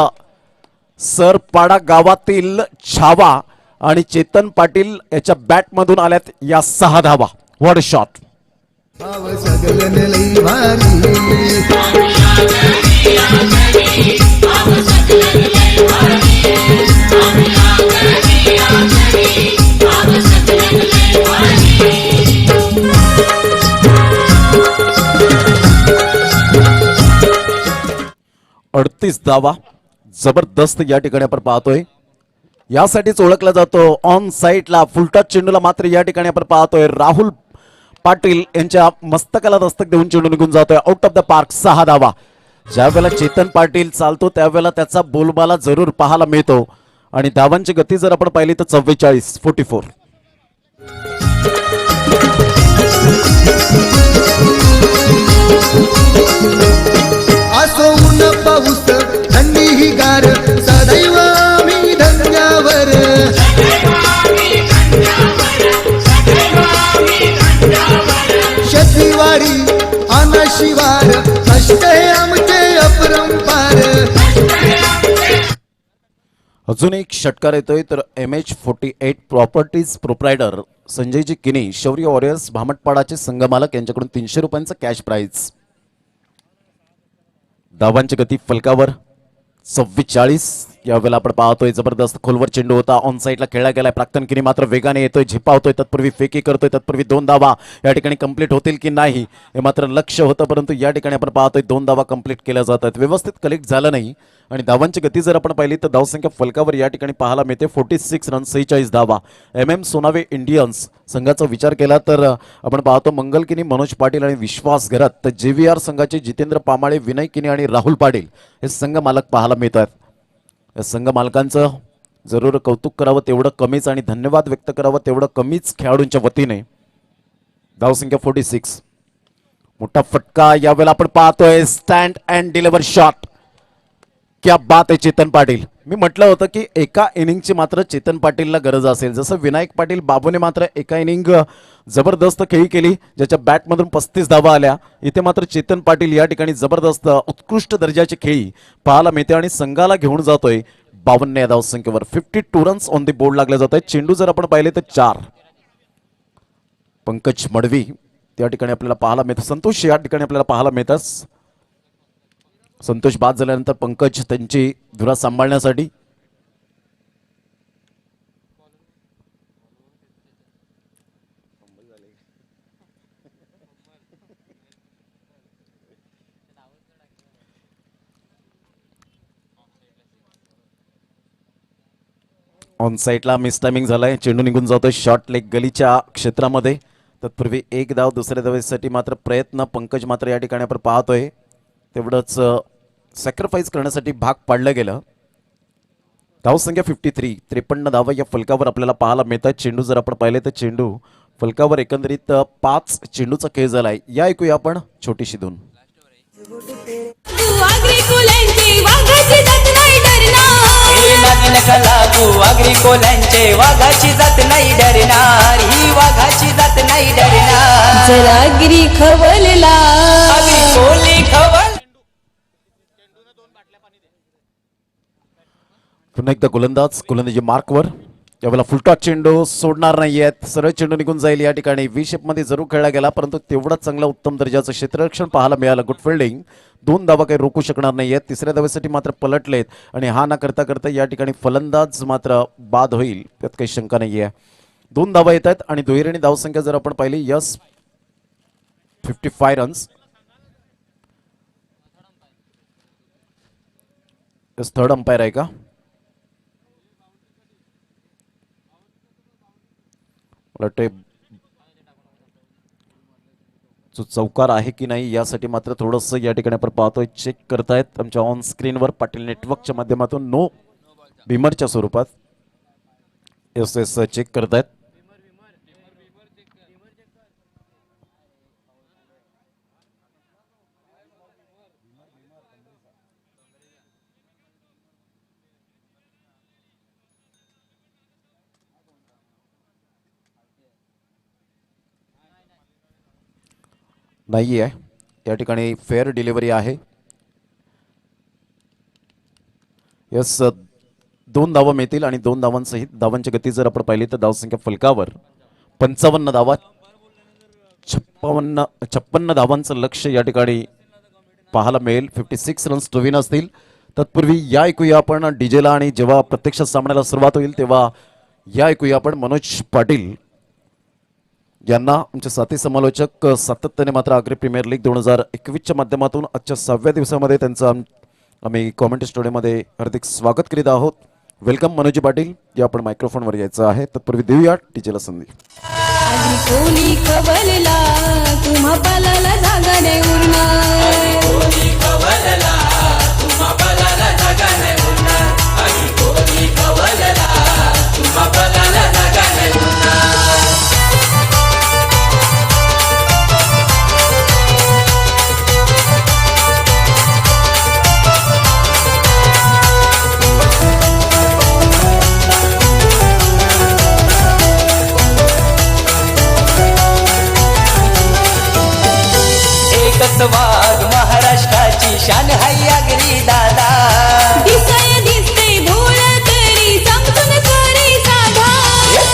सरपाडा गावातील छावा आणि चेतन पाटील याच्या बॅटमधून आल्यात या 6 धावा. What a shot. भाव सगळं लई भारी अडतीस धावा. जबरदस्त या ठिकाणी आपण पाहतोय. यासाठीच ओळखला जातो ऑन साईडला फुलटॉस चेंडूला मात्र या ठिकाणी आपण पाहतोय राहुल पाटील यांच्या मस्तकाला दस्तक देऊन चेंडू निघून जातोय आउट ऑफ द पार्क. 6 धावा. ज्या वेळेला चेतन पाटील चालतो त्यावेळेला त्याचा बोलबाला जरूर पाहायला मिळतो आणि धावांची गती जर आपण पाहिली तर 44. असो ऊन पाऊस थंडी ही गार सदैव आम्ही धंद्यावर शेतीवाडी अनाशिवार कष्ट हे आमचे अपरंपार. अजून एक षटकार येतोय तर MH48 प्रॉपर्टीज प्रोप्रायटर संजयजी किनी शौर्य वॉरियर्स भामटपाडाचे संघमालक यांच्याकडून 300 रुपयांचा कॅश प्राइज. धावांची गती फलकावर 44. यावेळेला आपण पाहतोय जबरदस्त खोलवर चेंडू होता ऑन साईडला खेळला गेलाय. प्राक्तन किनी मात्र वेगाने येतोय, झिपावतोय, तत्पूर्वी फेकी करतोय, तत्पूर्वी 2 धावा या ठिकाणी कंप्लीट होतील की नाही हे मात्र लक्ष होतं, परंतु या ठिकाणी आपण पाहतोय 2 धावा कंप्लीट केल्या जातात. व्यवस्थित कलेक्ट झालं नाही आणि धावांची गती जर आपण पाहिली तर धावसंख्या फलकावर या ठिकाणी पाहायला मिळते 46 रन, 46 धावा. सोनावे इंडियन्स संघाचा विचार केला तर आपण पाहतो मंगल किनी, मनोज पाटील आणि विश्वास घरात, तर JVR संघाचे जितेंद्र पामाळे, विनय किनी आणि राहुल पाटील हे संघ मालक पाहायला मिळतात. या संघ मालकांचं जरूर कौतुक करावं तेवढं कमीच आणि धन्यवाद व्यक्त करावं तेवढं कमीच खेळाडूंच्या वतीने. धावसंख्या 46. मोठा फटका यावेळेला आपण पाहतोय. Stand and deliver shot. क्या बात आहे चेतन पाटील. मी म्हटलं होतं की एका इनिंगची मात्र चेतन पाटीलला गरज असेल. जसं विनायक पाटील बाबूने मात्र एका इनिंग जबरदस्त खेळी केली ज्याच्या बॅटमधून 35 धावा आल्या, इथे मात्र चेतन पाटील या ठिकाणी जबरदस्त उत्कृष्ट दर्जाची खेळी पाहायला मिळते आणि संघाला घेऊन जातोय 52 या धावसंख्येवर. 52 रन्स ऑन दी बोर्ड लागले जात आहेत. चेंडू जर आपण पाहिले तर 4. पंकज मडवी त्या ठिकाणी आपल्याला पाहायला मिळतं. संतोष या ठिकाणी आपल्याला पाहायला मिळतात. संतोष बाद झाल्यानंतर पंकज त्यांची धुरा सांभाळण्यासाठी ऑन साईडला मिस टायमिंग झालाय. चेंडू निघून जातोय शॉर्ट लेग गलीच्या क्षेत्रामध्ये. तत्पूर्वी 1 धाव दुसऱ्या धावेसाठी मात्र प्रयत्न पंकज मात्र या ठिकाणी आपण पाहतोय तेवढंच सॅक्रिफाईस करण्यासाठी भाग पाडलं गेलं. धावसंख्या 53. 53 धावा या फलकावर आपल्याला पाहायला मिळतात. चेंडू जर आपण पाहिले तर चेंडू फलकावर एकंदरीत 5 चेंडूचा खेळ झालाय. या ऐकूया आपण छोटीशी धून. वाघाची जात नाही डरणार, ही वाघाची जात नाही डरणार. जरागिरी खवलला कोली खवल. पुन्हा एकदा गोलंदाजी मार्कवर. त्यावेळेला फुलटॉस चेंडू सोडणार नाहीयेत, सरळ चेंडू निघून जाईल. या ठिकाणी व्ही शेपमध्ये जरूर खेळला गेला, परंतु तेवढंच चांगलं उत्तम दर्जाचं क्षेत्ररक्षण पाहायला मिळालं. Good fielding. 2 धावा काही रोखू शकणार नाहीयेत. तिसऱ्या धावेसाठी मात्र पलटलेत आणि हा ना करता करता या ठिकाणी फलंदाज मात्र बाद होईल, त्यात काही शंका नाहीये. 2 धावा येत आहेत आणि दुहेरीने धावसंख्या जर आपण पाहिली, यस 55 रन्स. थर्ड अंपायर आहे का? मला वाटते जो चौकार आहे की नाही यासाठी मात्र थोडंसं या ठिकाणी आपण पाहतोय, चेक करतायत आमच्या ऑन स्क्रीनवर पाटील नेटवर्कच्या माध्यमातून. नो भीमरच्या स्वरूपात एस एस चेक करतायत. नाही आहे, या ठिकाणी फेअर डिलिव्हरी आहे. यस 2 धावा मिळतील आणि 2 धावांसहित धावांची गती जर आपण पाहिली तर धावसंख्या फलकावर 55 धावा, 56 धावांचं लक्ष या ठिकाणी पाहायला मिळेल. 56 रन्स टू विन असतील. तत्पूर्वी या ऐकूया आपण डीजेला, आणि जेव्हा प्रत्यक्ष सामन्याला सुरुवात होईल तेव्हा या ऐकूया आपण मनोज पाटील यांना, आमचे साथी समालोचक सातत्याने मात्र आग्री प्रीमियर लीग 2021च्या माध्यमातून आजच्या 6व्या दिवसामध्ये त्यांचं आम्ही कॉमेंट्री स्टुडिओमध्ये हार्दिक स्वागत करीत आहोत. वेलकम मनोजी पाटील, या आपण मायक्रोफोनवर यायचं आहे. तत्पूर्वी देऊया टीचेला संधी. आगरी कोली कवलला तुम्हा पालाला जागा नाही उरणार. कोणी कवलला तुम्हा पलाला जागा नाही उरणार. आगी कोणी कवलला तुम्हा पलाला जागा नाही उरणार. एकच वाघ महाराष्ट्राची शान हाय आगरी दादा. दिसाय दिसते भोळ तरी समजून करे साधा.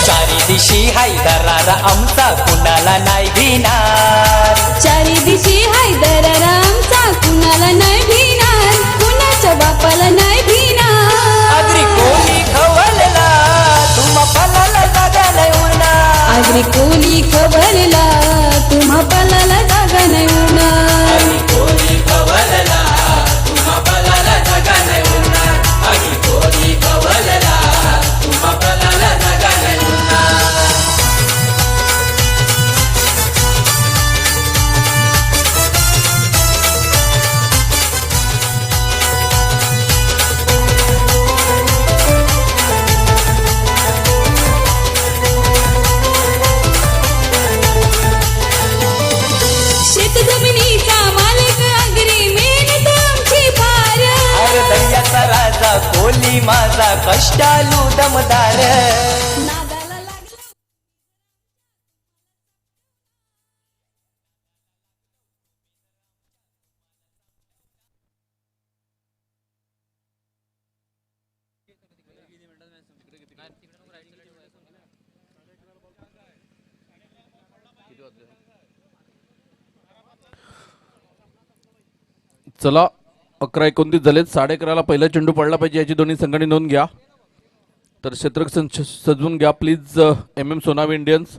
चारी दिशी हाय दरारा आमचा कुणाला नाही भिणार. चारी दिशी हाय दरारामचा कुणाला नाही भिणार. कुणाच्या बापाला नाही भिणार. आगरी कोणी खवलला तुम्हा पलाला जागा नाही उरणार. आगरी कोली खवलला तुम्हा पालाला जागा नाही उरणार. आगी कोणी कवलला तुम्हा पलाला जागा नाही उरणार. आगी कोणी कवलला तुम्हा पलाला जागा नाही उरणार. शेत जमिनीचा मालक आगरी मेहनत आमची फार. अरे दैयाचा राजा कोली माझा कष्टालू दमदार. नादाला लागला चला 11:29 झालेत. 11:30ला पहिला चेंडू पडला पाहिजे याची दोन्ही संघांनी नोंद घ्या. तर क्षेत्ररक्षण सजवून घ्या प्लीज. M सोनावी Indians.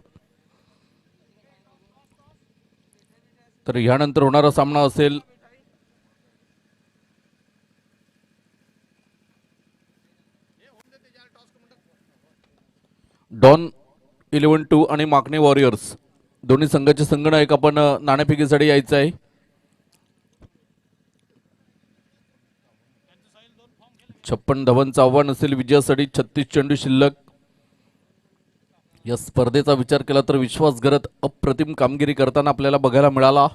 तर ह्यानंतर होणारा सामना असेल डॉन 11-2 आणि माकणे वॉरियर्स. दोन्ही संघाचे संघनायक आपण नाणेफेकीसाठी यायचं आहे. 56 धावांचं आव्हान असेल विजयासाठी. 36 चेंडू शिल्लक. या स्पर्धेचा विचार केला तर विश्वासघात अप्रतिम कामगिरी करताना आपल्याला बघायला मिळाला.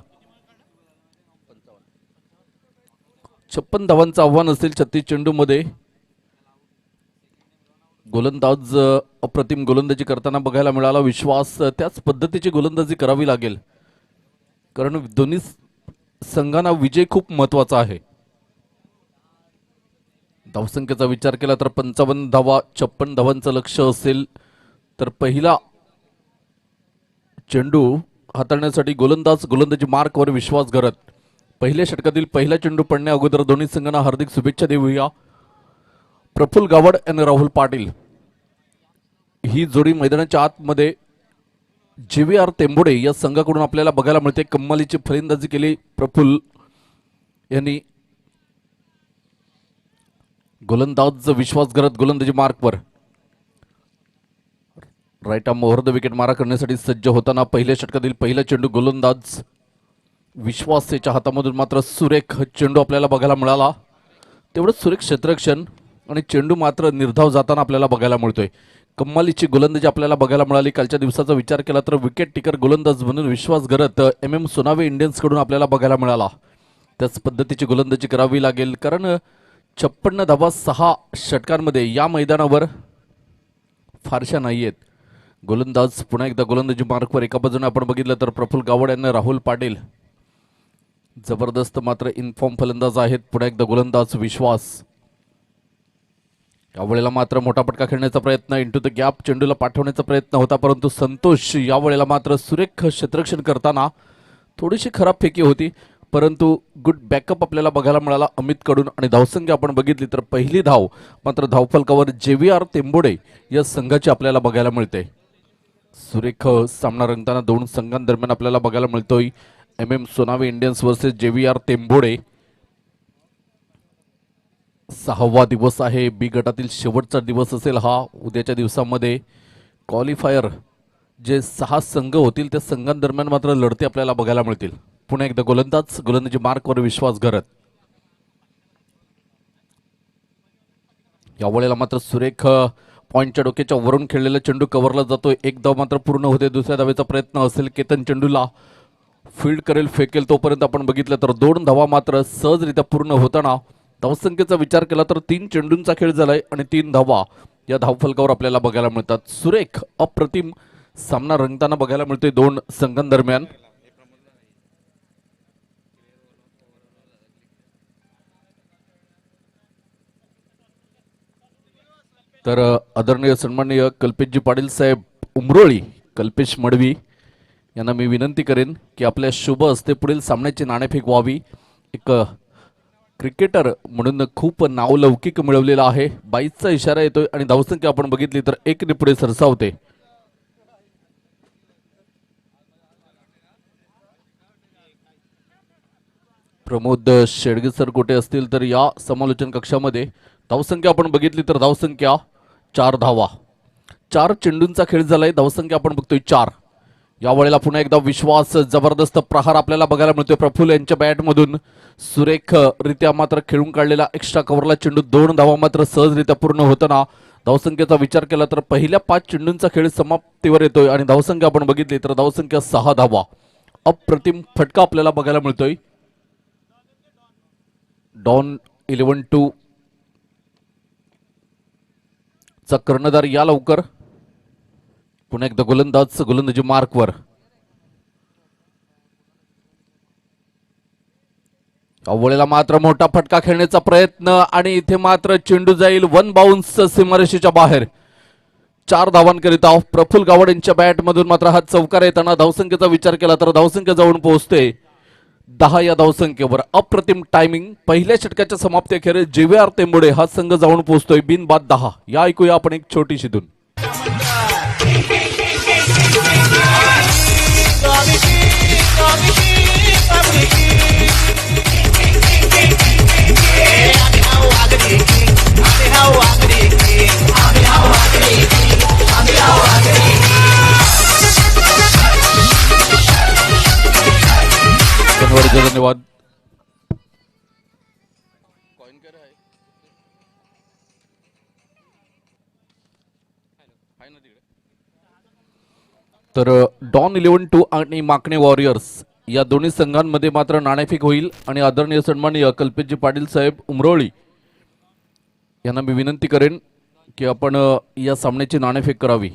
56 धावांचं आव्हान असेल 36 चेंडूमध्ये. गोलंदाज अप्रतिम गोलंदाजी करताना बघायला मिळाला. विश्वास त्याच पद्धतीची गोलंदाजी करावी लागेल, कारण दोन्ही संघांना विजय खूप महत्वाचा आहे. धावसंख्येचा विचार केला तर 55 धावा, 56 धावांचं लक्ष असेल. तर पहिला चेंडू हाताळण्यासाठी गोलंदाजी मार्कवर विश्वास करत पहिल्या षटकातील पहिला चेंडू पडण्या अगोदर दोन्ही संघांना हार्दिक शुभेच्छा देऊया. प्रफुल्ल गावड आणि राहुल पाटील ही जोडी मैदानाच्या आतमध्ये JVR तेंबोडे या संघाकडून आपल्याला बघायला मिळते. कम्मालीची फलंदाजी केली प्रफुल्ल यांनी. गोलंदाज विश्वास करत गोलंदाजी मार्कवर right arm over the wicket मारा करण्यासाठी सज्ज होताना पहिल्या षटकातील पहिला चेंडू गोलंदाज विश्वासेच्या हातामधून मात्र सुरेख चेंडू आपल्याला बघायला मिळाला. तेवढंच सुरेख क्षेत्ररक्षण आणि चेंडू मात्र निर्धाव जाताना आपल्याला बघायला मिळतोय. कम्मालीची गोलंदाजी आपल्याला बघायला मिळाली. कालच्या दिवसाचा विचार केला तर विकेट टिकर गोलंदाज म्हणून विश्वास करत MM सोनावे इंडियन्स कडून आपल्याला बघायला मिळाला. त्याच पद्धतीची गोलंदाजी करावी लागेल कारण 56 धावा 6 षटकांमध्ये या मैदानावर फारशा नाही आहेत. गोलंदाज पुन्हा एकदा गोलंदाजी मार्कवर. एका बाजूने आपण बघितलं तर प्रफुल्ल गावड यांना राहुल पाटील जबरदस्त मात्र इनफॉर्म फलंदाज आहेत. पुन्हा एकदा गोलंदाज विश्वास. यावेळेला मात्र मोठा फटका खेळण्याचा प्रयत्न, इंटू द गॅप चेंडूला पाठवण्याचा प्रयत्न होता परंतु संतोष यावेळेला मात्र सुरेख क्षेत्ररक्षण करताना थोडीशी खराब फेकी होती परंतु गुड बॅकअप आपल्याला बघायला मिळाला अमित कडून. आणि धावसंख्या आपण बघितली तर पहिली धाव मात्र धावफलकावर JVR तेंबोडे या संघाची आपल्याला बघायला मिळते. सुरेख सामना रंगताना दोन संघांदरम्यान आपल्याला बघायला मिळतोय. MM Sonawe Indians versus JVR Tembode. 6वा दिवस आहे. बी गटातील शेवटचा दिवस असेल हा. उद्याच्या दिवसामध्ये क्वालिफायर जे 6 संघ होतील त्या संघांदरम्यान मात्र लढती आपल्याला बघायला मिळतील. पुन्हा एकदा गोलंदाजी मार्कवर विश्वास करत यावेळेला मात्र सुरेख पॉइंटच्या डोक्याच्या वरून खेळलेला चेंडू कव्हरला जातोय. एक धाव मात्र पूर्ण होते. दुसऱ्या धावेचा प्रयत्न असेल. केतन चेंडूला फील्ड करेल फेकेल तोपर्यंत आपण बघितलं तर 2 धावा मात्र सहजरित्या पूर्ण होताना धावसंख्येचा विचार केला तर 3 चेंडूंचा खेळ झालाय आणि 3 धावा या धावफलकावर आपल्याला बघायला मिळतात. सुरेख अप्रतिम सामना रंगताना बघायला मिळतोय दोन संघांदरम्यान. तर आदरणीय सन्माननीय कल्पेशजी पाटील साहेब उमरोळी, कल्पेश मडवी यांना मी विनंती करेन की आपल्या शुभ हस्ते पुढील सामन्याची नाणेफेक व्हावी. एक क्रिकेटर म्हणून खूप नावलौकिक मिळवलेला आहे. 22चा इशारा येतोय आणि धावसंख्या आपण बघितली तर 1 ने पुढे सरसावते. प्रमोद शेडगे सर कुठे असतील तर या समालोचन कक्षामध्ये. धावसंख्या आपण बघितली तर धावसंख्या 4 धावा. 4 चेंडूंचा खेळ झालाय. धावसंख्या आपण बघतोय 4. यावेळेला पुन्हा एकदा विश्वास जबरदस्त प्रहार आपल्याला बघायला मिळतोय प्रफुल्ल यांच्या बॅटमधून. सुरेख रित्या मात्र खेळून काढलेला एक्स्ट्रा कव्हरला चेंडू 2 धावा मात्र सहजरित्या पूर्ण होताना धावसंख्येचा विचार केला तर पहिल्या 5 चेंडूंचा खेळ समाप्तीवर येतोय आणि धावसंख्या आपण बघितली तर धावसंख्या 6 धावा. अप्रतिम फटका आपल्याला बघायला मिळतोय. डॉन 11-2 चा कर्णधार या लवकर. पुन्हा एकदा गोलंदाजी मार्कवर. अवळेला मात्र मोठा फटका खेळण्याचा प्रयत्न आणि इथे मात्र चेंडू जाईल 1 बाउन्स सीमारेषेच्या बाहेर. 4 धावांकरिता प्रफुल्ल गावड यांच्या बॅटमधून मात्र हा चौकार येताना धावसंख्येचा विचार केला तर धावसंख्या जाऊन पोहोचते 10 या धावसंख्येवर. अप्रतिम टायमिंग. पहिल्या षटकाच्या समाप्तीअखेर JVR तेंबोडे हा संघ जाऊन पोहोचतोय बिनबाद 10. या ऐकूया आपण एक छोटीशी धून. धन्यवाद. तर डॉन 11-2 आणि माकणे वॉरियर्स या दोन्ही संघांमध्ये मात्र नाणेफेक होईल आणि आदरणीय सन्माननीय कल्पेशजी पाटील साहेब उमरोळी यांना मी विनंती करेन की आपण या सामन्याची नाणेफेक करावी.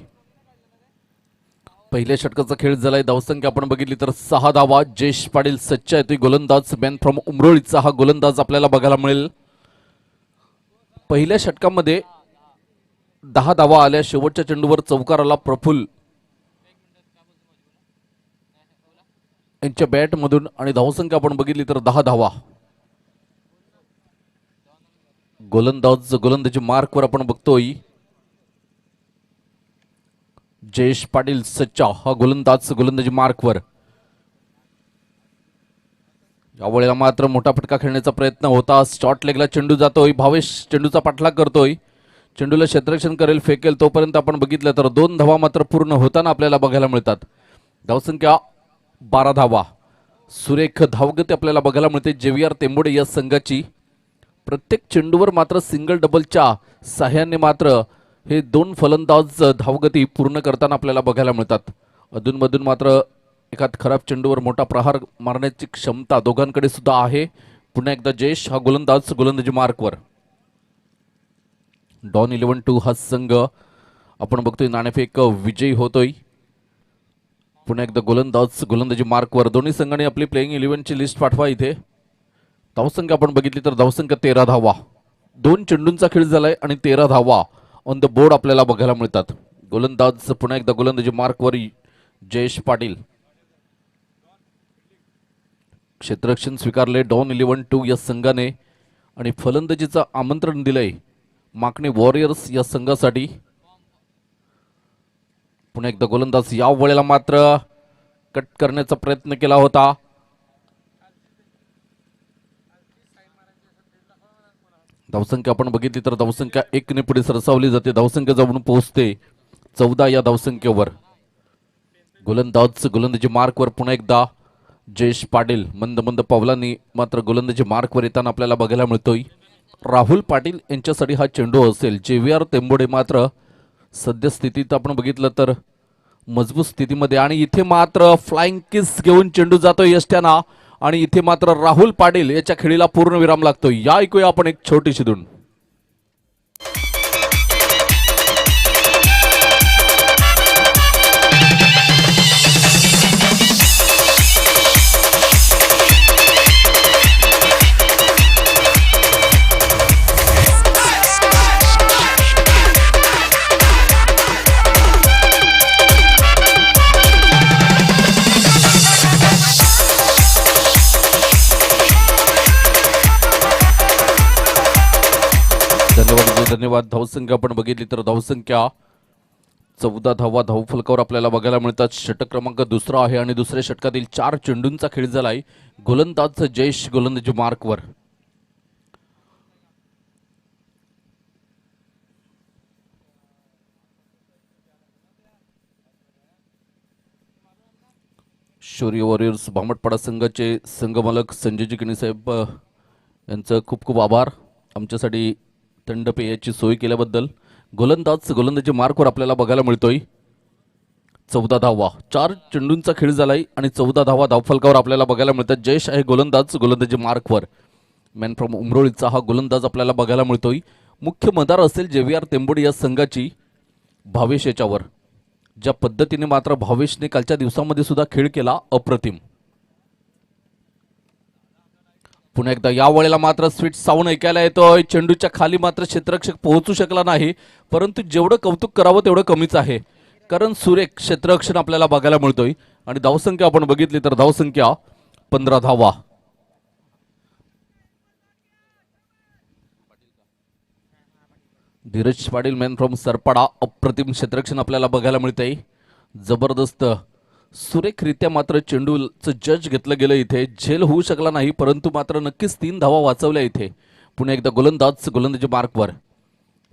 पहिल्या षटकाचा खेळ झालाय. धावसंख्या आपण बघितली तर 6 धावा. जयेश पाटील सच्चा येतोय गोलंदाज. मॅन फ्रॉम उमरोळीचा हा गोलंदाज आपल्याला बघायला मिळेल. पहिल्या षटकामध्ये 10 धावा आल्या. शेवटच्या चेंडूवर चौकार आला प्रफुल्ल यांच्या बॅट मधून आणि धावसंख्या आपण बघितली तर 10 धावा. गोलंदाजी मार्कवर आपण बघतोय जयेश पाटील सच्चा हा गोलंदाजी मार्कवर. यावेळेला मात्र मोठा फटका खेळण्याचा प्रयत्न होता. शॉर्ट लेगला चेंडू जातोय. भावेश चेंडूचा पाठलाग करतोय. चेंडूला क्षेत्ररक्षण करेल फेकेल तोपर्यंत आपण बघितलं तर 2 धावा मात्र पूर्ण होताना आपल्याला बघायला मिळतात. धावसंख्या 12 धावा. सुरेख धावगती आपल्याला बघायला मिळते JVR तेंबोडे या संघाची. प्रत्येक चेंडूवर मात्र सिंगल डबलच्या साह्याने मात्र हे 2 फलंदाज धावगती पूर्ण करताना आपल्याला बघायला मिळतात. अधूनमधून मात्र एखाद खराब चेंडूवर मोठा प्रहार मारण्याची क्षमता दोघांकडे सुद्धा आहे. पुन्हा एकदा जयेश हा गोलंदाजी मार्कवर. डॉन 11-2 हा संघ आपण बघतोय नाणेफेक विजयी होतोय. पुन्हा एकदा गोलंदाजी मार्कवर. दोन्ही संघांनी आपली प्लेइंग 11ची लिस्ट पाठवा इथे. धावसंख्या आपण बघितली तर धावसंख्या 13 धावा. 2 चेंडूंचा खेळ झालाय आणि 13 धावा ऑन द बोर्ड आपल्याला बघायला मिळतात. पुन्हा एकदा गोलंदाजी मार्कवर जयेश पाटील. क्षेत्ररक्षण स्वीकारले डॉन 11-2 या संघाने आणि फलंदाजीचं आमंत्रण दिलंय माकणे वॉरियर्स या संघासाठी. पुन्हा एकदा गोलंदाज या वेळेला मात्र कट करण्याचा प्रयत्न केला होता. धावसंख्या आपण बघितली तर धावसंख्या 1 ने पुढे सरसावली जाते. धावसंख्या जाऊन पोहोचते 14 या धावसंख्येवर. गोलंदाजी मार्कवर पुन्हा एकदा जयेश पाटील. मंद पावलांनी मात्र गोलंदाजी मार्कवर येताना आपल्याला बघायला मिळतोय. राहुल पाटील यांच्यासाठी हा चेंडू असेल. JVR तेंबोडे मात्र सद्यस्थितीत आपण बघितलं तर मजबूत स्थितीमध्ये आणि इथे मात्र फ्लाइंग किस घेऊन चेंडू जातोय यष्ट्याना आणि इथे मात्र राहुल पाटील याच्या खेळीला पूर्ण विराम लागतोय. या ऐकूया आपण एक छोटीशी धून. धन्यवाद. धावसंख्या आपण बघितली तर धावसंख्या 14 धावा धावफलकावर आपल्याला बघायला मिळतात. षटक क्रमांक 2 आहे आणि दुसऱ्या षटकातील 4 चेंडूंचा खेळ झालाय. गोलंदाज जयेश गोलंदाजी मार्कवर. शौर्य वॉरियर्स भामटपाडा संघाचे संघमालक संजयजी किणी साहेब यांचं खूप खूप आभार आमच्यासाठी थंड पेयाची सोय केल्याबद्दल. गोलंदाजी मार्कवर आपल्याला बघायला मिळतोय 14 धावा. 4 चेंडूंचा खेळ झालाय आणि 14 धावा धावफलकावर आपल्याला बघायला मिळतात. जयेश आहे गोलंदाजी मार्कवर. मॅन फ्रॉम उमरोळीचा हा गोलंदाज आपल्याला बघायला मिळतोय. मुख्य मदार असेल JVR तेंबोडे या संघाची भावेश याच्यावर. ज्या पद्धतीने मात्र भावेशने कालच्या दिवसामध्ये सुद्धा खेळ केला अप्रतिम. पुन्हा एकदा या वेळेला मात्र स्वीट साऊंड ऐकायला येतोय. चेंडूच्या खाली मात्र क्षेत्ररक्षक पोहोचू शकला नाही, परंतु जेवढं कौतुक करावं तेवढं कमीच आहे, कारण सुरेख क्षेत्ररक्षण आपल्याला बघायला मिळतोय. आणि धावसंख्या आपण बघितली तर धावसंख्या 15 धावा. Dhiraj Patil man from Sarpada. अप्रतिम क्षेत्ररक्षण आपल्याला बघायला मिळतंय. जबरदस्त सुरेखरित्या मात्र चेंडूचं जज घेतलं गेलं. इथे झेल होऊ शकला नाही, परंतु मात्र नक्कीच 3 धावा वाचवल्या इथे. पुन्हा एकदा गोलंदाजी मार्कवर.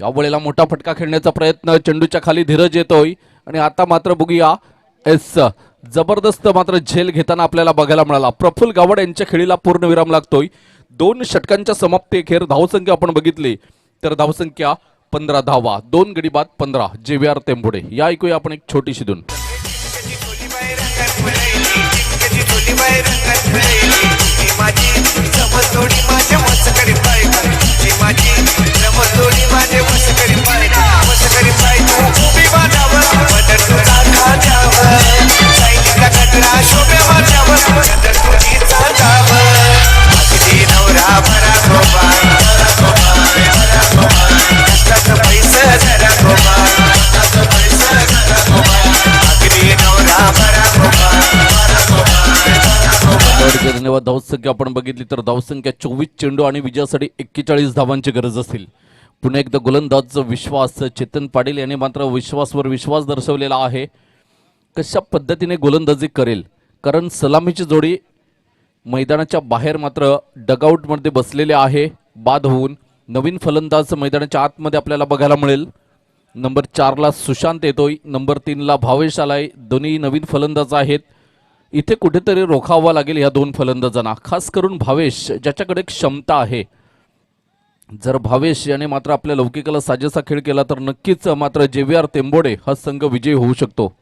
या वेळेला मोठा फटका खेळण्याचा प्रयत्न. चेंडूच्या खाली धीरज येतोय आणि आता मात्र बघूया जबरदस्त मात्र झेल घेताना आपल्याला बघायला मिळाला. प्रफुल्ल गावड यांच्या खेळीला पूर्ण विराम लागतोय. 2 षटकांच्या समाप्तीखेर धावसंख्या आपण बघितली तर धावसंख्या 15 धावा. 2 गडी बाद 15. JVR तेंबोडे. या ऐकूया आपण एक छोटीशी धून. नवरा धावसंख्या आपण बघितली तर धावसंख्या 24 चेंडू आणि विजयासाठी 41 धावांची गरज असेल. पुन्हा एकदा गोलंदाज विश्वास चेतन पाटील यांनी मात्र विश्वासवर विश्वास दर्शवलेला आहे. कशा पद्धतीने गोलंदाजी करेल, कारण सलामीची जोडी मैदानाच्या बाहेर मात्र डगआउटमध्ये बसलेले आहे बाद होऊन. नवीन फलंदाज मैदानाच्या आतमध्ये आपल्याला बघायला मिळेल. नंबर 4ला सुशांत येतोय, नंबर 3ला भावेश आलाय. दोन्ही नवीन फलंदाज आहेत. इथे कुठेतरी रोखावा लागेल या दोन फलंदाजांना, खास करून भावेश ज्याच्याकडे क्षमता आहे. जर भावेश याने मात्र आपल्या लौकिकाला साजेसा खेळ केला तर नक्कीच मात्र JVR तेंबोडे हा संघ विजयी होऊ शकतो.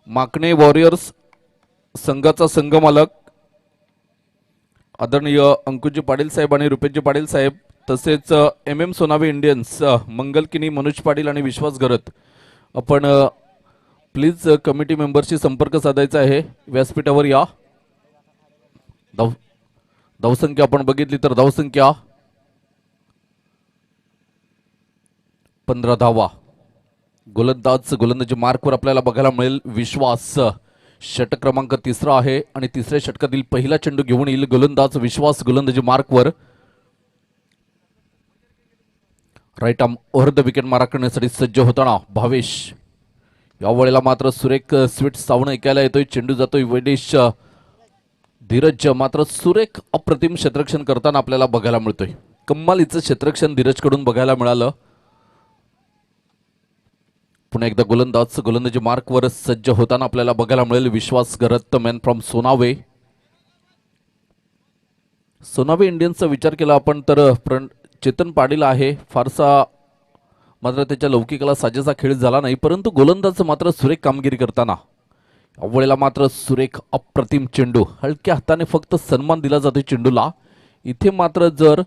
माकणे वॉरियर्स संघाचा संघमालक आदरणीय अंकुजी पाटील साहेब आणि रुपेशजी पाटील साहेब, तसेच MM सोनावे इंडियन्स मंगलकिनी मनोज पाटील आणि विश्वास गरत, आपण प्लीज कमिटी मेंबरशी संपर्क साधायचा आहे. व्यासपीठावर या. धावसंख्या आपण बघितली तर धावसंख्या 15 धावा. गोलंदाजी मार्कवर आपल्याला बघायला मिळेल विश्वास. षटक क्रमांक 3 आहे आणि तिसऱ्या षटकातील पहिला चेंडू घेऊन येईल गोलंदाज विश्वास गोलंदाजी मार्कवर. Right arm over the wicket मारा करण्यासाठी सज्ज होताना भावेश. यावेळेला मात्र सुरेख स्वीट सावण ऐकायला येतोय. चेंडू जातोय वैदेश. धीरज मात्र सुरेख अप्रतिम क्षेत्ररक्षण करताना आपल्याला बघायला मिळतोय. कम्मालीचं क्षेत्ररक्षण धीरजकडून बघायला मिळालं. पुन्हा एकदा गोलंदाजी मार्कवर सज्ज होताना आपल्याला बघायला मिळेल विश्वास गरत, मॅन फ्रॉम सोनावे. सोनावे इंडियन्सचा विचार केला आपण तर चेतन पाटील आहे. फारसा मात्र त्याच्या लौकिकाला साजेसा खेळ झाला नाही, परंतु गोलंदाज मात्र सुरेख कामगिरी करताना यावेळेला मात्र सुरेख अप्रतिम चेंडू. हलक्या हाताने फक्त सन्मान दिला जातो चेंडूला. इथे मात्र जर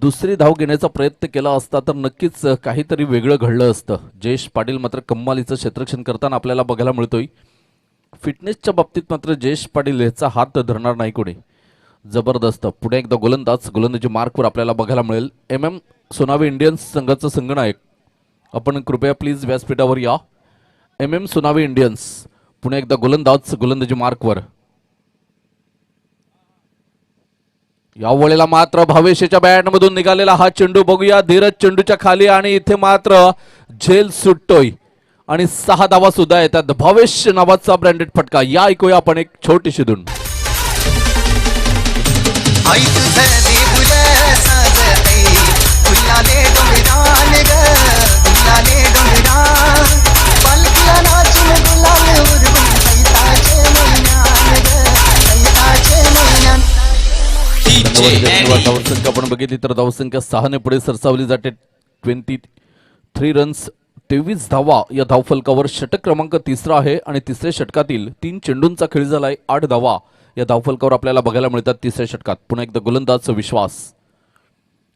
दुसरी धाव घेण्याचा प्रयत्न केला असता तर नक्कीच काहीतरी वेगळं घडलं असतं. जयेश पाटील मात्र कम्मालीचं क्षेत्ररक्षण करताना आपल्याला बघायला मिळतोय. फिटनेसच्या बाबतीत मात्र जयेश पाटील याचा हात धरणार नाही कोणी. जबरदस्त. पुढे एकदा गोलंदाजी मार्कवर आपल्याला बघायला मिळेल MM सोनावे इंडियन्स संघाचं संघनायक. आपण कृपया प्लीज व्यासपीठावर या. MM सोनावे इंडियन्स पुन्हा एकदा गोलंदाजी मार्कवर. यावेळेला मात्र भावेशच्या बॅटमधून निघालेला हा चेंडू बघूया. धीरज चेंडूच्या खाली आणि इथे मात्र झेल सुटतोय आणि 6 धावा सुद्धा येतात. भावेश नावाचा ब्रँडेड फटका. या ऐकूया आपण एक छोटीशी धून. धावसंख्या आपण बघितली तर धावसंख्या 6ने पुढे सरसावली जाते. 23 रन्स 23 धावा या धावफलकावर. षटक क्रमांक 3 आहे आणि तिसऱ्या षटकातील 3 चेंडूंचा खेळ झालाय. 8 धावा या धावफलकावर आपल्याला बघायला मिळतात तिसऱ्या षटकात. पुन्हा एकदा गोलंदाज विश्वास.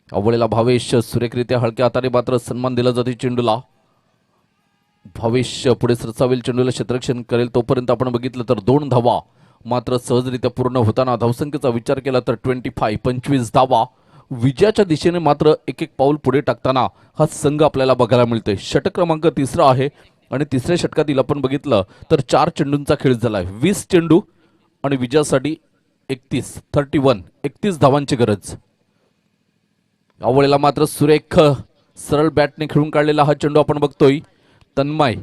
अवळेला भावेश सुरेखरित्या हलक्या हाताने मात्र सन्मान दिला जातो चेंडूला. भावेश पुढे सरसावेल, चेंडूला क्षेत्ररक्षण करेल. तोपर्यंत आपण बघितलं तर 2 धावा मात्र सहजरित्या पूर्ण होताना. धावसंख्येचा विचार केला तर 25 धावा. विजयाच्या दिशेने मात्र एक पाऊल पुढे टाकताना हा संघ आपल्याला बघायला मिळतोय. षटक क्रमांक 3 आहे आणि तिसऱ्या षटकातील आपण बघितलं तर 4 चेंडूंचा खेळ झालाय. 20 चेंडू आणि विजयासाठी 31 धावांची गरज. यावेळेला मात्र सुरेख सरळ बॅटने खेळून काढलेला हा चेंडू आपण बघतोय. तन्मय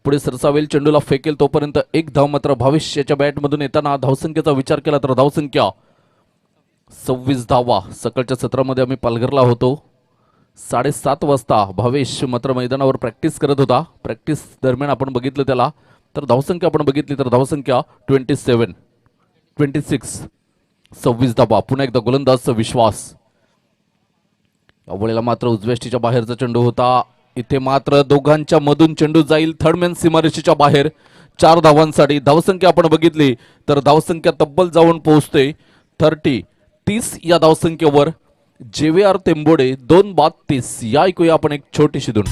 पुढे सरसावेल, चेंडूला फेकेल. तोपर्यंत 1 धाव मात्र भावेश याच्या बॅटमधून येताना. धावसंख्येचा विचार केला तर धावसंख्या 26 धावा. सकाळच्या सत्रामध्ये आम्ही पालघरला होतो. 7:30 वाजता भावेश मात्र मैदानावर प्रॅक्टिस करत होता. प्रॅक्टिस दरम्यान आपण बघितलं त्याला तर धावसंख्या आपण बघितली तर धावसंख्या 26 धावा. पुन्हा एकदा गोलंदाज विश्वास. यावेळेला मात्र उजव्याष्टीच्या बाहेरचा चेंडू होता. इथे मात्र दोघांच्या मधून चेंडू जाईल थर्डमॅन सीमारेषेच्या बाहेर 4 धावांसाठी. धावसंख्या आपण बघितली तर धावसंख्या तब्बल जाऊन पोहोचते 30 या धावसंख्येवर. JVR तेंबोडे 2 बाद 30. या ऐकूया आपण एक छोटीशी धून.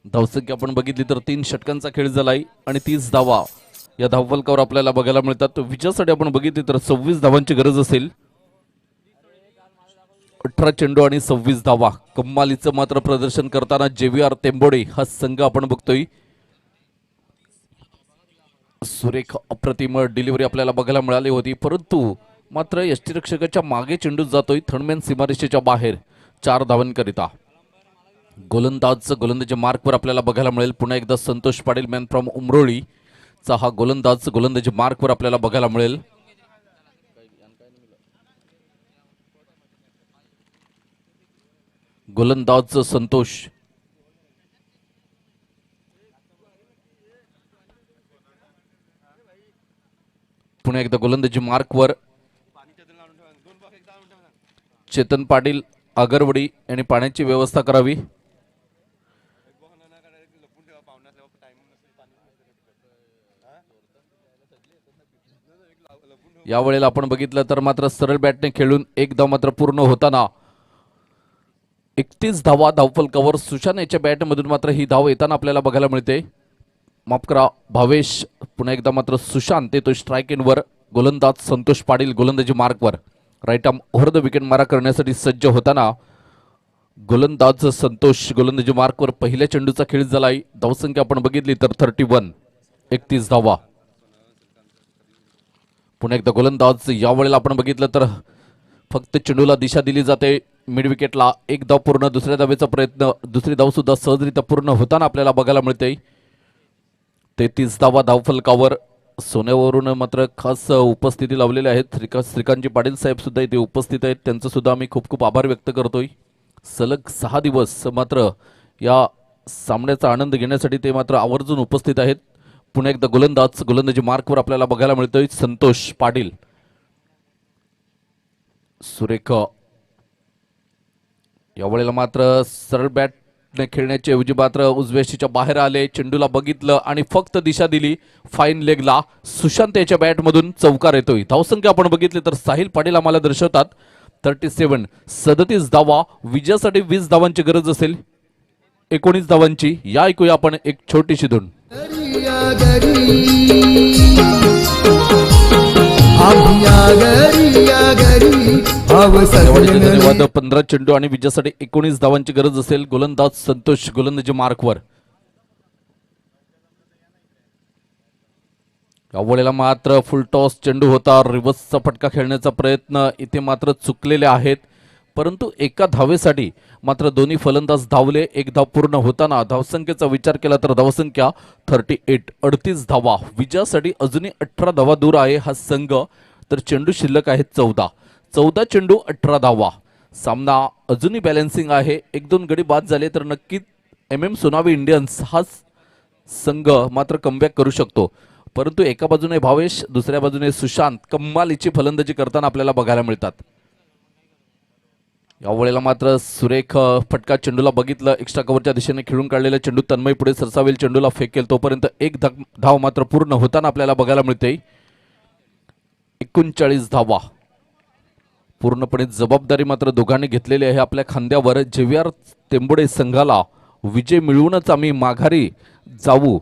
धावसंख्या आपण बघितली तर 3 षटकांचा खेळ झालाय आणि 30 धावा या धावफलकावर आपल्याला बघायला मिळतात. विजयासाठी आपण बघितली तर 26 धावांची गरज असेल. 18 चेंडू आणि 26 धावा. कमालीचं मात्र प्रदर्शन करताना JVR तेंबोडे हा संघ आपण बघतोय. सुरेख अप्रतिम डिलिव्हरी आपल्याला बघायला मिळाली होती, परंतु मात्र यष्टीरक्षकाच्या मागे चेंडू जातोय थर्डमॅन सीमारेषेच्या बाहेर 4 धावांकरिता. गोलंदाजी मार्कवर आपल्याला बघायला मिळेल. पुन्हा एकदा संतोष पाटील मॅन फ्रॉम उमरोळी चा हा गोलंदाजी मार्कवर आपल्याला बघायला मिळेल. गोलंदाज संतोष. पुन्हा एकदा गोलंदाजी मार्कवर चेतन पाटील आगरवडी यांनी पाण्याची व्यवस्था करावी. यावेळेला आपण बघितलं तर मात्र सरळ बॅटने खेळून एक धाव मात्र पूर्ण होताना 31 धावा धावफलकावर. सुशांत याच्या बॅटमधून मात्र ही धाव येताना आपल्याला बघायला मिळते. माफ करा, भावेश. पुन्हा एकदा मात्र सुशांत येतो स्ट्राईक इनवर. गोलंदाज संतोष पाटील गोलंदाजी मार्कवर. Right arm over the wicket मारा करण्यासाठी सज्ज होताना गोलंदाज संतोष गोलंदाजी मार्कवर. पहिल्या चेंडूचा खेळ झालाय. धावसंख्या आपण बघितली तर 31. 31 धावा. पुन्हा एकदा गोलंदाज. यावेळेला आपण बघितलं तर फक्त चेंडूला दिशा दिली जाते. मिड विकेटला एक धाव पूर्ण. दुसऱ्या धावेचा प्रयत्न, दुसरी धाव सुद्धा सहजरित्या पूर्ण होताना आपल्याला बघायला मिळते. 33 धावा धावफलकावर. सोन्यावरून मात्र खास उपस्थिती लावलेली आहेत. श्रीकांतजी पाटील साहेब सुद्धा इथे उपस्थित आहेत. त्यांचं सुद्धा आम्ही खूप खूप आभार व्यक्त करतोय. सलग 6 दिवस मात्र या सामन्याचा आनंद घेण्यासाठी ते मात्र आवर्जून उपस्थित आहेत. पुन्हा एकदा गोलंदाजी मार्कवर आपल्याला बघायला मिळतोय संतोष पाटील. सुरेख. यावेळेला मात्र सरळ बॅटने खेळण्याच्या ऐवजी मात्र उजव्याशीच्या बाहेर आले. चेंडूला बघितलं आणि फक्त दिशा दिली फाईन लेगला. सुशांत याच्या बॅटमधून चौकार येतोय. धावसंख्या आपण बघितली तर साहिल पाटील आम्हाला दर्शवतात 37. 37 धावा. विजयासाठी 20 धावांची गरज असेल. 19 धावांची. या ऐकूया आपण एक छोटीशी धून. वाद 15 चेंडू आणि विजयासाठी 19 धावांची गरज असेल. गोलंदाज संतोष गोलंदाजी मार्कवर. यावेळेला मात्र फुलटॉस चेंडू होता. रिव्हर्सचा फटका खेळण्याचा प्रयत्न इथे मात्र चुकलेले आहेत, परंतु एका धावेसाठी मात्र दोन्ही फलंदाज धावले. एक धाव पूर्ण होताना धावसंख्येचा विचार केला तर धावसंख्या 38. 38 धावा. विजयासाठी अजूनही 18 धावा दूर आहे हा संघ. तर चेंडू शिल्लक आहेत 14 चेंडू 18 धावा. सामना अजूनही बॅलन्सिंग आहे. 1-2 गडी बाद झाले तर नक्कीच MM सोनावी इंडियन्स हा संघ मात्र कमबॅक करू शकतो. परंतु एका बाजूने भावेश, दुसऱ्या बाजूने सुशांत कमालीची फलंदाजी करताना आपल्याला बघायला मिळतात. यावेळेला मात्र सुरेख फटका. चेंडूला बघितलं. एक्स्ट्रा कव्हरच्या दिशेने खेळून काढलेला चेंडू तन्मय पुढे सरसावेल. चेंडूला फेकेल तोपर्यंत एक धाव मात्र पूर्ण होताना आपल्याला बघायला मिळते. 39 धावा. पूर्णपणे जबाबदारी मात्र दोघांनी घेतलेली आहे आपल्या खांद्यावर. JVR तेंबोडे संघाला विजय मिळवूनच आम्ही माघारी जाऊ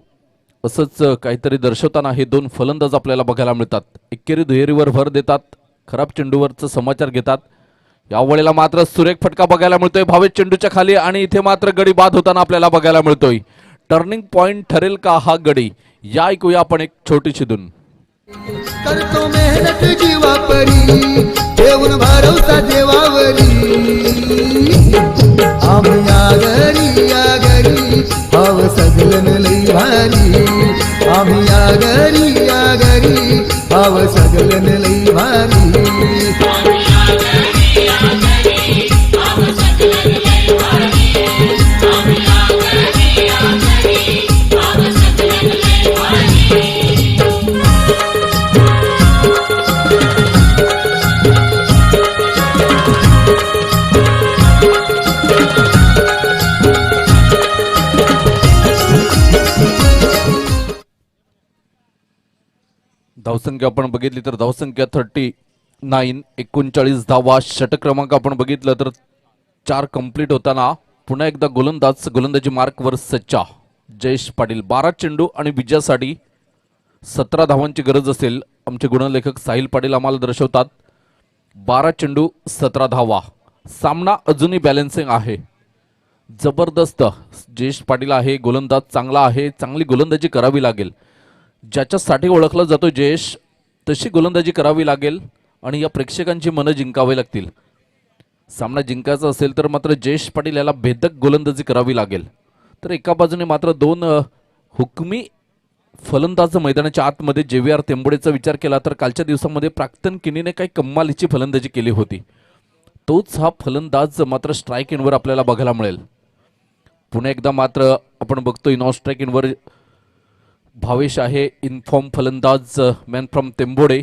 असंच काहीतरी दर्शवताना हे दोन फलंदाज आपल्याला बघायला मिळतात. एकेरी दुहेरीवर भर देतात. खराब चेंडूवरचा समाचार घेतात. यावेळेला मात्र सुरेख फटका बघायला मिळतोय भावेश चेंडूच्या खाली आणि इथे मात्र गडी बाद होताना आपल्याला बघायला मिळतोय. टर्निंग पॉइंट ठरेल का हा गडी? या ऐकूया आपण एक छोटीशी धून. करतो मेहनत जीवापरी, देऊन भरवसा देवावरी. आम्ही या घरी भाव सगलन लई भारी. आम्ही या घरी भाव सगलन लई भारी. धावसंख्या आपण बघितली तर धावसंख्या 39, 39 धावा. षटक क्रमांक आपण बघितलं तर 4 कंप्लीट होताना पुन्हा एकदा गोलंदाजी मार्कवर सच्चा जयेश पाटील. 12 चेंडू आणि विजयासाठी 17 धावांची गरज असेल. आमचे गुणलेखक साहिल पाटील आम्हाला दर्शवतात 12 चेंडू 17 धावा. सामना अजूनही बॅलन्सिंग आहे. जबरदस्त जयेश पाटील आहे, गोलंदाज चांगला आहे, चांगली गोलंदाजी करावी लागेल. ज्याच्यासाठी ओळखला जातो जयेश तशी गोलंदाजी करावी लागेल आणि या प्रेक्षकांची मनं जिंकावी लागतील. सामना जिंकायचा असेल तर मात्र जयेश पाटील याला भेदक गोलंदाजी करावी लागेल. तर एका बाजूने मात्र 2 हुकमी फलंदाज मैदानाच्या आतमध्ये JVR तेंबोडेचा विचार केला तर कालच्या दिवसामध्ये प्राक्तन किनीने काही कमालीची फलंदाजी केली होती. तोच हा फलंदाज मात्र स्ट्राईक इनवर आपल्याला बघायला मिळेल. पुन्हा एकदा मात्र आपण बघतोय नॉन स्ट्राईक इनवर भावेश आहे, इनफॉर्म फलंदाज मॅन फ्रॉम तेंबोडे.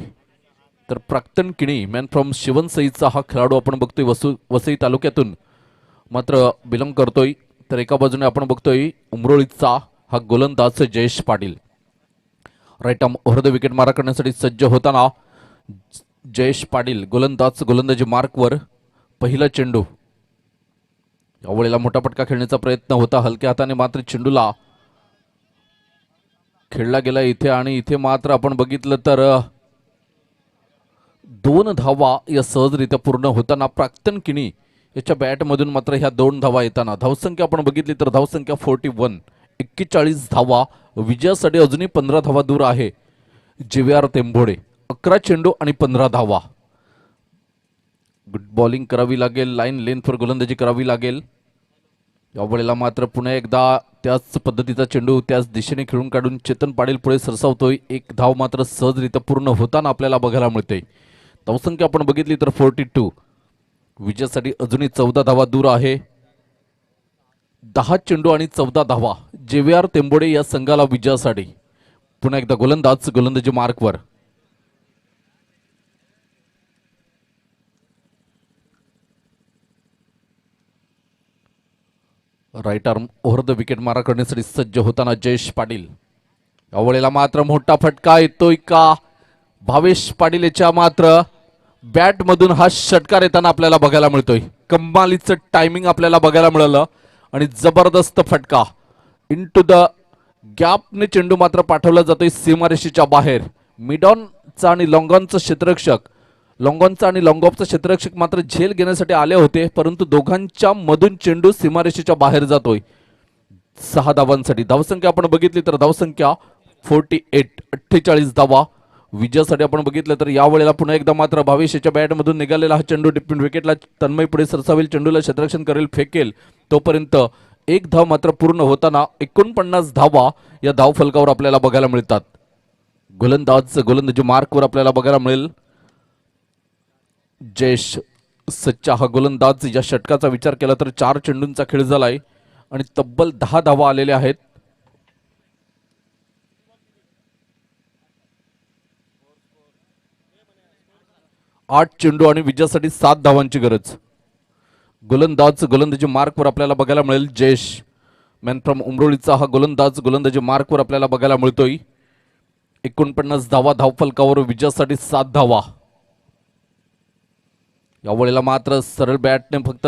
तर प्राक्तन किणी मॅन फ्रॉम शिवनसईचा हा खेळाडू आपण बघतोय वसई तालुक्यातून मात्र बिलॉंग करतोय. तर एका बाजूने आपण बघतोय उमरोळीचा हा गोलंदाज Jayesh Patil. Right arm over the wicket मारा करण्यासाठी सज्ज होताना जयेश पाटील गोलंदाजी मार्कवर. पहिला चेंडू यावेळेला मोठा पटका खेळण्याचा प्रयत्न होता. हलक्या हाताने मात्र चेंडूला खेळला गेला इथे आणि इथे मात्र आपण बघितलं तर 2 धावा या सहजरित्या पूर्ण होताना प्राक्तन किणी याच्या बॅटमधून मात्र ह्या 2 धावा येताना धावसंख्या आपण बघितली तर धावसंख्या 41, 41 धावा. विजयासाठी अजूनही 15 धावा दूर आहे JVR तेंबोडे. 11 चेंडू आणि 15 धावा. गुड बॉलिंग करावी लागेल, लाईन लेंथवर गोलंदाजी करावी लागेल. यावेळेला मात्र पुन्हा एकदा त्याच पद्धतीचा चेंडू त्याच दिशेने खेळून काढून चेतन पाटील पुढे सरसावतोय. 1 धाव मात्र सहजरित्या पूर्ण होताना आपल्याला बघायला मिळते. धावसंख्या आपण बघितली तर 42. विजयासाठी अजूनही 14 धावा दूर आहे. 10 चेंडू आणि 14 धावा JVR तेंबोडे या संघाला विजयासाठी. पुन्हा एकदा गोलंदाजी मार्कवर. Right arm over the wicket मारा करण्यासाठी सज्ज होताना जयेश पाटील. यावेळेला मात्र मोठा फटका येतोय का? भावेश पाटील याच्या मात्र बॅटमधून हा षटकार येताना आपल्याला बघायला मिळतोय. कमालीचं टायमिंग आपल्याला बघायला मिळालं आणि जबरदस्त फटका इन टू द गॅपने चेंडू मात्र पाठवला जातोय सीमारेषेच्या बाहेर. मिडॉनचा आणि लॉंगॉनचा क्षेत्ररक्षक लॉंगॉनचा आणि लॉंगॉफचा क्षेत्ररक्षक मात्र झेल घेण्यासाठी आले होते परंतु दोघांच्या मधून चेंडू सीमारेषेच्या बाहेर जातोय 6 धावांसाठी. धावसंख्या आपण बघितली तर धावसंख्या 48, 48 धावा. विजयासाठी आपण बघितलं तर यावेळेला पुन्हा एकदा मात्र भावेश याच्या बॅटमधून निघालेला हा चेंडू टिप्पणी विकेटला तन्मय पुढे सरसावेल, चेंडूला क्षेत्ररक्षण करेल, फेकेल. तोपर्यंत 1 धाव मात्र पूर्ण होताना 49 धावा या धाव फलकावर आपल्याला बघायला मिळतात. गोलंदाजी मार्कवर आपल्याला बघायला मिळेल जयेश सच्चा हा गोलंदाज. या षटकाचा विचार केला तर 4 चेंडूंचा खेळ झालाय आणि तब्बल 10 धावा आलेल्या आहेत. आठ चेंडू आणि विजयासाठी 7 धावांची गरज. गोलंदाजी मार्कवर आपल्याला बघायला मिळेल जयेश मॅन फ्रॉम उमरोळीचा हा गोलंदाजी मार्कवर आपल्याला बघायला मिळतोय. 49 धावा धाव फलकावर, विजयासाठी 7 धावा. यावेळेला मात्र सरळ बॅटने फक्त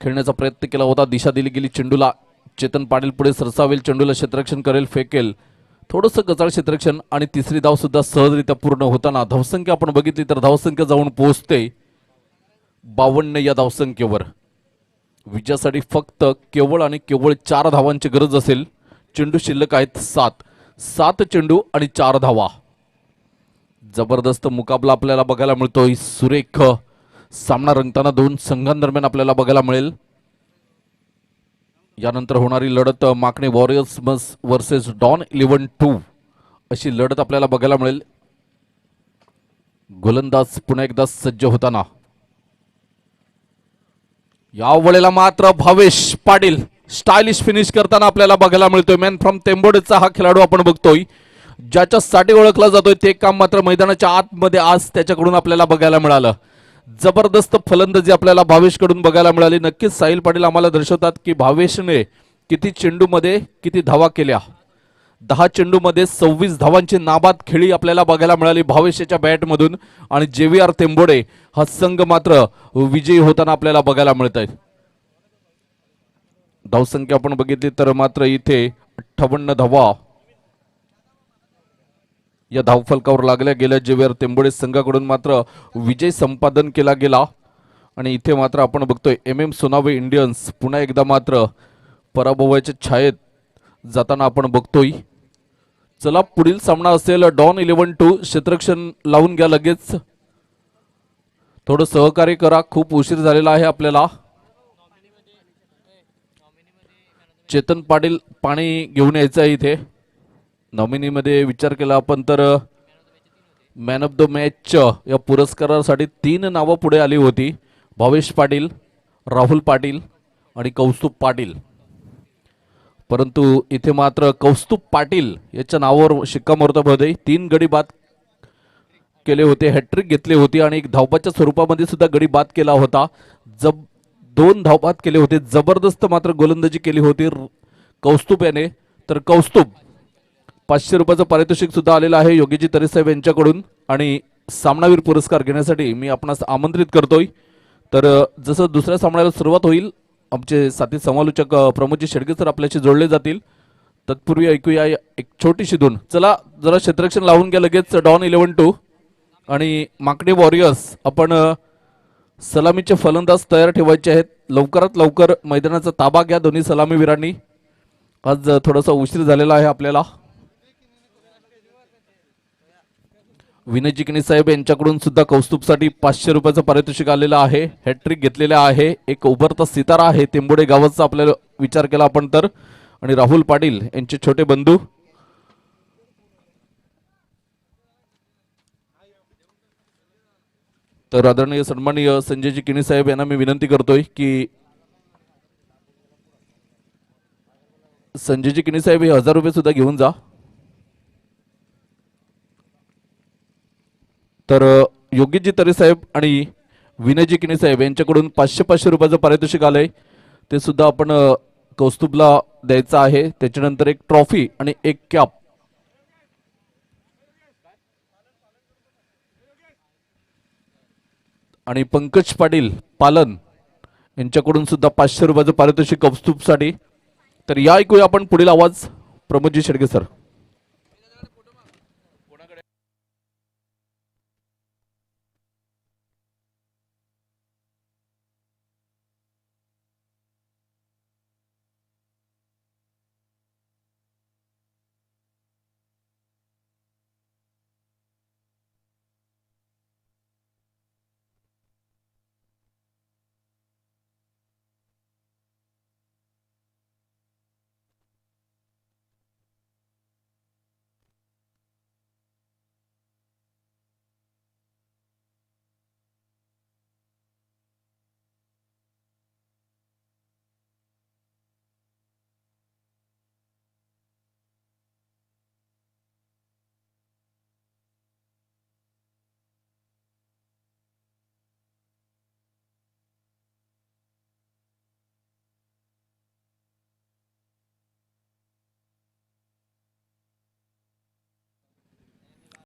खेळण्याचा प्रयत्न केला होता. दिशा दिली गेली चेंडूला. चेतन पाटील पुढे सरसावेल, चेंडूला क्षेत्ररक्षण करेल, फेकेल. थोडंसं गचाळ क्षेत्ररक्षण आणि तिसरी धाव सुद्धा सहजरित्या पूर्ण होताना धावसंख्या आपण बघितली तर धावसंख्या जाऊन पोहोचते 52 या धावसंख्येवर. विजयासाठी फक्त केवळ आणि केवळ 4 धावांची गरज असेल. चेंडू शिल्लक आहेत 7 चेंडू आणि 4 धावा. जबरदस्त मुकाबला आपल्याला बघायला मिळतोय. सुरेख सामना रंगताना 2 संघांदरम्यान आपल्याला बघायला मिळेल. यानंतर होणारी लढत माकणे वॉरियर्स वर्सेस डॉन 11-2 अशी लढत आपल्याला बघायला मिळेल. गोलंदाज पुन्हा एकदा सज्ज होताना यावेळेला मात्र भावेश पाटील स्टायलिश फिनिश करताना आपल्याला बघायला मिळतोय. मॅन फ्रॉम तेंबोडेचा हा खेळाडू आपण बघतोय. ज्याच्यासाठी ओळखला जातोय ते काम मात्र मैदानाच्या आतमध्ये आज त्याच्याकडून आपल्याला बघायला मिळालं. जबरदस्त फलंदाजी आपल्याला भावेशकडून बघायला मिळाली. नक्कीच साहिल पाटील आम्हाला दर्शवतात की भावेशने किती चेंडूमध्ये किती धावा केल्या. 10 चेंडूमध्ये 26 धावांची नाबाद खेळी आपल्याला बघायला मिळाली भावेशच्या बॅटमधून आणि JVR तेंबोडे हा संघ मात्र विजयी होताना आपल्याला बघायला मिळत आहेत. धावसंख्या आपण बघितली तर मात्र इथे 58 धावा या धावफलकावर लागल्या गेल्या. JVR तेंबोडे संघाकडून मात्र विजय संपादन केला गेला आणि इथे मात्र आपण बघतोय MM सोनावे इंडियन्स पुन्हा एकदा मात्र पराभवाच्या छायेत जाताना आपण बघतोय. चला पुढील सामना असेल डॉन 11-2. क्षेत्ररक्षण लावून घ्या लगेच, थोडं सहकार्य करा, खूप उशीर झालेला आहे आपल्याला. चेतन पाटील पाणी घेऊन यायचं आहे इथे. नॉमिनीमध्ये विचार केला आपण तर मॅन ऑफ द मॅच या पुरस्कारासाठी 3 नावं पुढे आली होती. भावेश पाटील, राहुल पाटील आणि कौस्तुभ पाटील. परंतु इथे मात्र कौस्तुभ पाटील याच्या नावावर शिक्कामोर्तब होते. 3 गडी बाद केले होते, हॅट्रिक घेतली होती आणि एक धावबाच्या स्वरूपामध्ये सुद्धा गडी बाद केला होता. 2 धावबाद केले होते. जबरदस्त मात्र गोलंदाजी केली होती कौस्तुभ याने. तर कौस्तुभ 500 रुपयाचं पारितोषिक सुद्धा आलेलं आहे योगीजी तरेसाहेब यांच्याकडून आणि सामनावीर पुरस्कार घेण्यासाठी मी आपणास आमंत्रित करतोय. तर जसं दुसऱ्या सामन्याला सुरुवात होईल आमचे साथी समालोचक प्रमोदजी शेडगे सर आपल्याशी जोडले जातील. तत्पूर्वी ऐकूया एक छोटीशी धून. चला जरा क्षेत्ररक्षण लावून घ्या लगेच डॉन 11-2 आणि माकडे वॉरियर्स. आपण सलामीचे फलंदाज तयार ठेवायचे आहेत. लवकरात लवकर मैदानाचा ताबा घ्या दोन्ही सलामीवीरांनी. आज थोडासा उशीर झालेला आहे आपल्याला. विनय जिकणी साहेब यांच्याकडून सुद्धा कौस्तुभसाठी 500 रुपयाचं पारितोषिक आलेलं आहे. हॅट्रिक घेतलेला आहे. एक उभरता सितारा आहे तेंबोडे गावाचा आपल्याला विचार केला आपण तर. आणि राहुल पाटील यांचे छोटे बंधू. तर आदरणीय सन्माननीय संजयजी किनी साहेब यांना मी विनंती करतोय की संजयजी किनी साहेब हे 1000 रुपये सुद्धा घेऊन जा. तर योगीजी तरे साहेब आणि विनयजी किनी साहेब यांच्याकडून 500 रुपयाचं पारितोषिक आलंय. ते सुद्धा आपण कौस्तुभला द्यायचं आहे. त्याच्यानंतर एक ट्रॉफी आणि एक कॅप. आणि पंकज पाटील पालन यांच्याकडून सुद्धा 500 रुपयाचं पारितोषिक कौस्तुभसाठी. तर या ऐकूया आपण पुढील आवाज प्रमोदजी शेडगे सर.